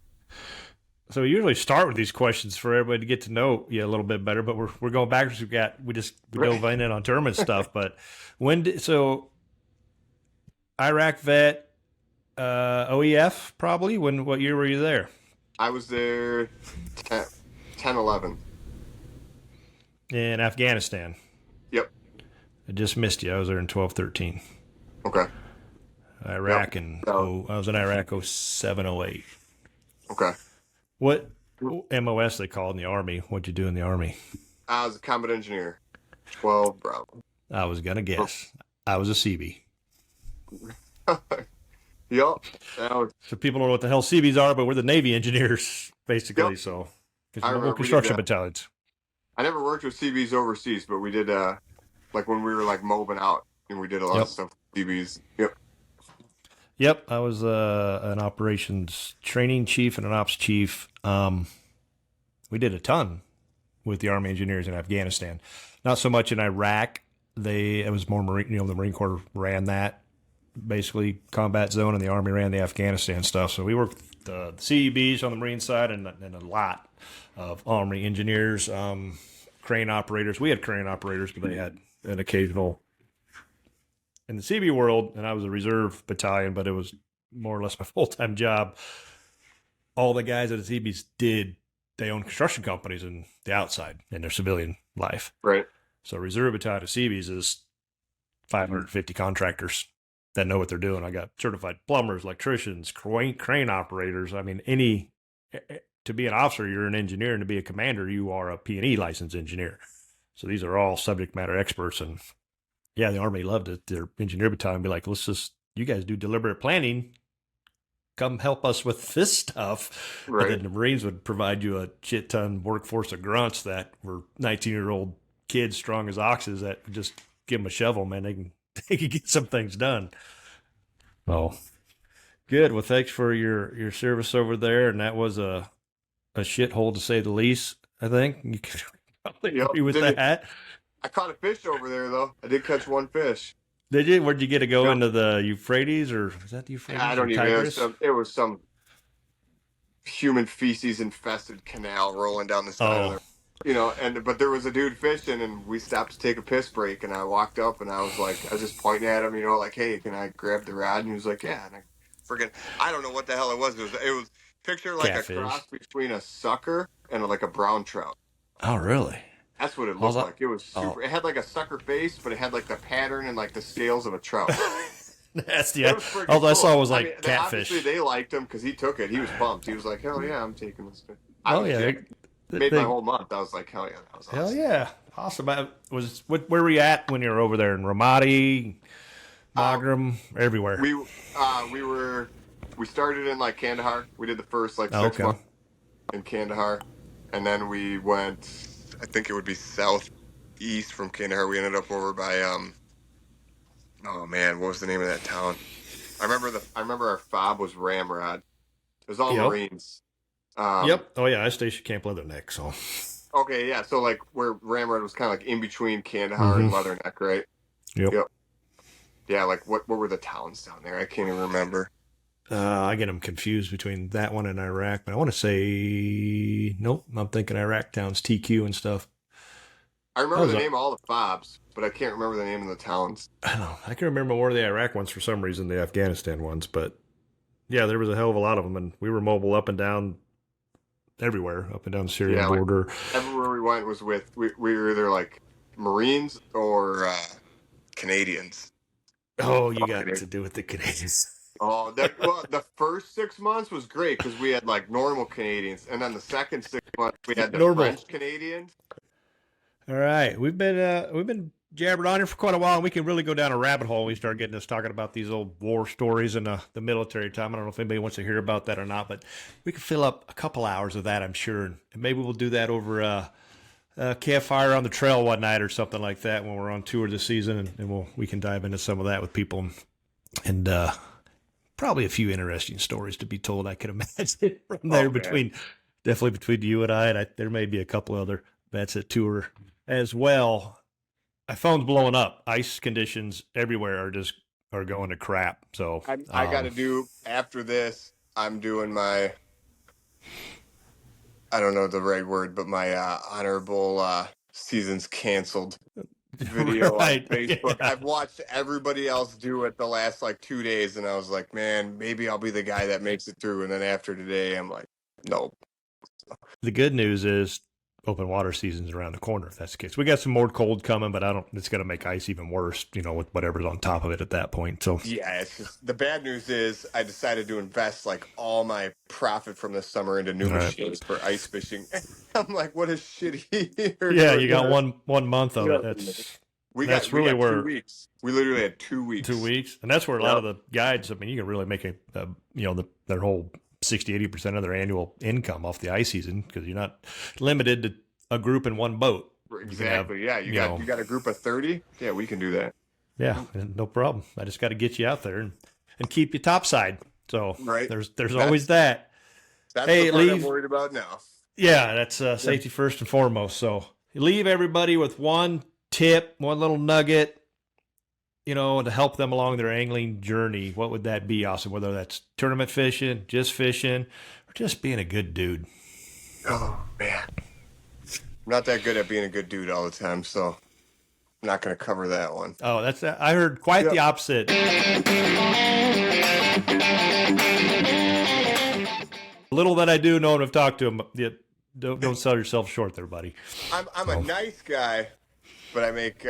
So we usually start with these questions for everybody to get to know you a little bit better, but we're going backwards. We Right. dove in on tournament stuff. But so Iraq vet, OEF probably. What year were you there? I was there 10, 10 11. In Afghanistan. Yep. I just missed you. I was there in 12, 13. Okay. Yep. Iraq and So, I was in Iraq 07, 08. okay. What MOS they call it in the Army? What'd you do in the Army? I was a combat engineer. 12 Bravo. I was gonna guess. I was a CB. Yep. That was, So people don't know what the hell CBs are, but we're the Navy engineers, basically. yep. So, I mobile remember we did construction battalions. I never worked with CBs overseas, but we did like when we were like mobbing out and we did a lot of Yep. stuff with CBs. Yep. Yep. I was an operations training chief and an ops chief. We did a ton with the Army engineers in Afghanistan. Not so much in Iraq. It was more Marine. The Marine Corps ran that basically combat zone, and the Army ran the Afghanistan stuff. So we worked the CEBs on the Marine side, and a lot of Army engineers, crane operators. We had crane operators, but they had an occasional in the CB world, and I was a reserve battalion, but it was more or less my full time job. All the guys at the CBs they own construction companies in the outside in their civilian life. Right. So reserve battalion of CBs is 550 contractors that know what they're doing. I got certified plumbers, electricians, crane operators. I mean, to be an officer, you're an engineer, and to be a commander, you are a P&E licensed engineer. So these are all subject matter experts. And yeah, the Army loved it. Their engineer battalion be like, you guys do deliberate planning. Come help us with this stuff. Right. And then the Marines would provide you a shit ton workforce of grunts that were 19-year-old kids strong as oxes that just give them a shovel, man. They can get some things done. Oh, good. Well, thanks for your service over there. And that was a shithole to say the least, I think. You could probably Yep. agree with that. I caught a fish over there though. I did catch one fish. Did you? Where'd you get to go Yep. into the Euphrates, or is that the Euphrates? I don't or even. Tigris? It was some human feces infested canal rolling down the side of Oh, but there was a dude fishing and we stopped to take a piss break and I walked up and I was just pointing at him, like, hey, can I grab the rod? And he was like, yeah. And I don't know what the hell it was. It was picture like catfish. a cross between a sucker and like a brown trout. Oh, really? That's what it All looked that- like. It was super. It had like a sucker face, but it had like the pattern and like the scales of a trout. That's It the. was pretty All I cool. saw was I like mean, catfish. Obviously, they liked him because he took it. He was pumped. He was like, hell yeah, I'm taking this. I Oh was yeah, jacked. Made my whole month. I was like, hell yeah, that was awesome. hell yeah, awesome. Where were you at when you were over there in Ramadi? Uh, Bagram, everywhere. we we were we started in like Kandahar. We did the first like Oh, six okay. months in Kandahar, and then we went. I think it would be southeast from Kandahar. We ended up over by Oh man, what was the name of that town? I remember our fob was Ramrod. It was all Yep. Marines. Um, Yep. Oh yeah, I station Camp Leatherneck. So. okay, yeah. So like where Ramrod was kind of like in between Kandahar Mm-hmm. and Leatherneck, right? Yep. Yep. Yeah. Like what were the towns down there? I can't even remember. I get them confused between that one and Iraq, but I want to say nope. I'm thinking Iraq towns, TQ and stuff. I That remember was the a, name of all the fobs, but I can't remember the name of the towns. I don't know. I can remember more of the Iraq ones for some reason, the Afghanistan ones, but yeah, there was a hell of a lot of them, and we were mobile up and down everywhere, up and down the Syrian Yeah, like border. everywhere we went was with we were either like Marines or Canadians. Oh, you Oh, got to Canadians. do with the Canadians. Oh, that well, the first 6 months was great because we had like normal Canadians, and then the second 6 months we had the Normal. French Canadians. All right, we've been jabbering on here for quite a while, and we can really go down a rabbit hole. We start getting us talking about these old war stories and the military time. I don't know if anybody wants to hear about that or not, but we could fill up a couple hours of that, I'm sure, and maybe we'll do that over a campfire on the trail one night or something like that when we're on tour this season, and we can dive into some of that with people and probably a few interesting stories to be told. I can imagine from there Oh man, between definitely between you and I there may be a couple other vets at tour as well. My phone's blowing up. Ice conditions everywhere are going to crap. So I got to do after this. I'm doing my I don't know the right word, but my honorable seasons canceled video on right, Facebook. yeah. I've watched everybody else do it the last like 2 days, and I was like, man, maybe I'll be the guy that makes it through. And then after today, I'm like, nope. The good news is open water season's around the corner. If that's the case, we got some more cold coming, but I don't. It's going to make ice even worse. With whatever's on top of it at that point. So Yeah, it's just the bad news is I decided to invest like all my profit from this summer into new all right. machines for ice fishing. I'm like, what a shitty year Yeah, for you got this. one month of Yeah. it. That's We got that's we really got two where weeks. We literally had 2 2 weeks. weeks, and that's where a lot Yep. of the guides. I mean, you can really make their whole 60-80% of their annual income off the ice season because you're not limited to a group in one boat. You can have, Exactly. Yeah, you got a group of 30? Yeah, we can do that. yeah, no problem. I just got to get you out there and keep you topside. So Right. there's always That's that. that's the Hey, part I'm leave. worried about now. Yeah, that's safety first and foremost. So leave everybody with one tip, one little nugget, to help them along their angling journey. What would that be, Austin? Whether that's tournament fishing, or just being a good dude. Oh man. I'm not that good at being a good dude all the time, so I'm not gonna cover that one. Oh, I heard quite Yep. the opposite. Little that I do know and have talked to him. Yeah, don't sell yourself short there, buddy. I'm a So, nice guy, but I make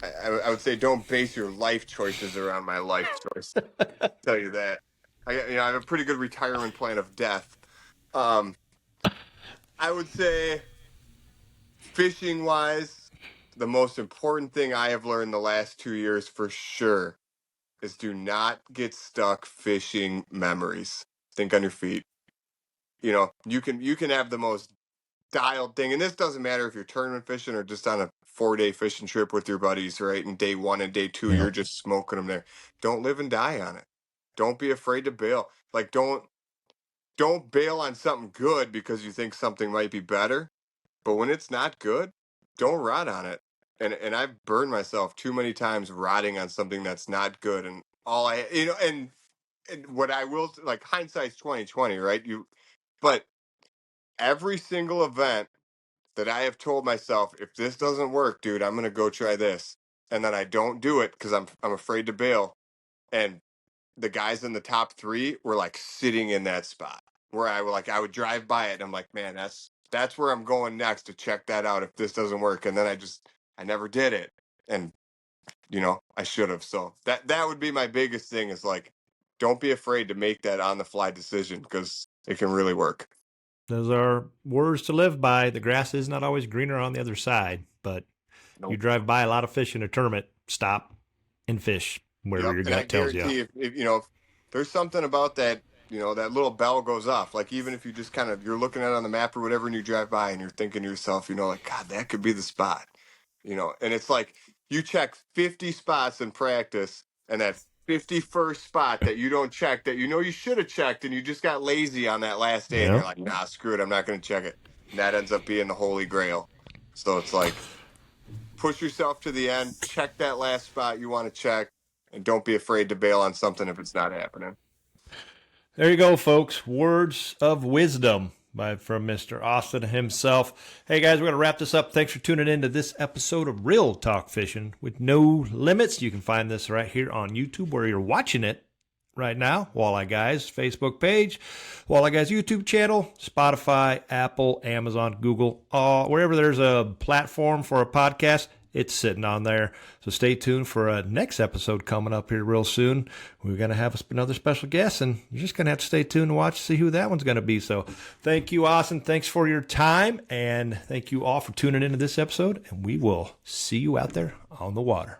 I would say don't base your life choices around my life choice. Tell you that. I have a pretty good retirement plan of death. Um, I would say fishing wise, the most important thing I have learned the last 2 years for sure is do not get stuck fishing memories. Think on your feet. You can have the most dialed thing, and this doesn't matter if you're tournament fishing or just on a 4 day fishing trip with your buddies, right? And day one and day two, yeah. you're just smoking them there. Don't live and die on it. Don't be afraid to bail. Like don't bail on something good because you think something might be better. But when it's not good, don't rot on it. And I've burned myself too many times rotting on something that's not good. And all I and what I will like hindsight's 2020, right? But every single event that I have told myself, if this doesn't work, dude, I'm gonna go try this, and then I don't do it because I'm afraid to bail. And the guys in the top three were like sitting in that spot where I would drive by it and I'm like, man, that's where I'm going next to check that out if this doesn't work. And then I never did it, and I should have. So that would be my biggest thing is like, don't be afraid to make that on the fly decision because it can really work. Those are words to live by. The grass is not always greener on the other side, but you Nope. drive by a lot of fish in a tournament, stop, and fish wherever Yep. your And I gut tells you. guarantee if there's something about that, that little bell goes off. Like even if you just kind of you're looking at it on the map or whatever, and you drive by and you're thinking to yourself, like God, that could be the spot. And it's like you check 50 spots in practice, and that 51st spot that you don't check that you should have checked, and you just got lazy on that last day, and you're Yeah. like, nah, screw it, I'm not going to check it. And that ends up being the holy grail. So it's like push yourself to the end, check that last spot you want to check, and don't be afraid to bail on something if it's not happening. There you go, folks. Words of wisdom from Mr. Austin himself. Hey, guys, we're going to wrap this up. Thanks for tuning in to this episode of Real Talk Fishing with No Limits. You can find this right here on YouTube where you're watching it right now. Walleye Guys Facebook page, Walleye Guys YouTube channel, Spotify, Apple, Amazon, Google, wherever there's a platform for a podcast, it's sitting on there. So stay tuned for a next episode coming up here real soon. We're going to have another special guest, and you're just going to have to stay tuned and watch to see who that one's going to be. So thank you, Austin. Thanks for your time, and thank you all for tuning into this episode, and we will see you out there on the water.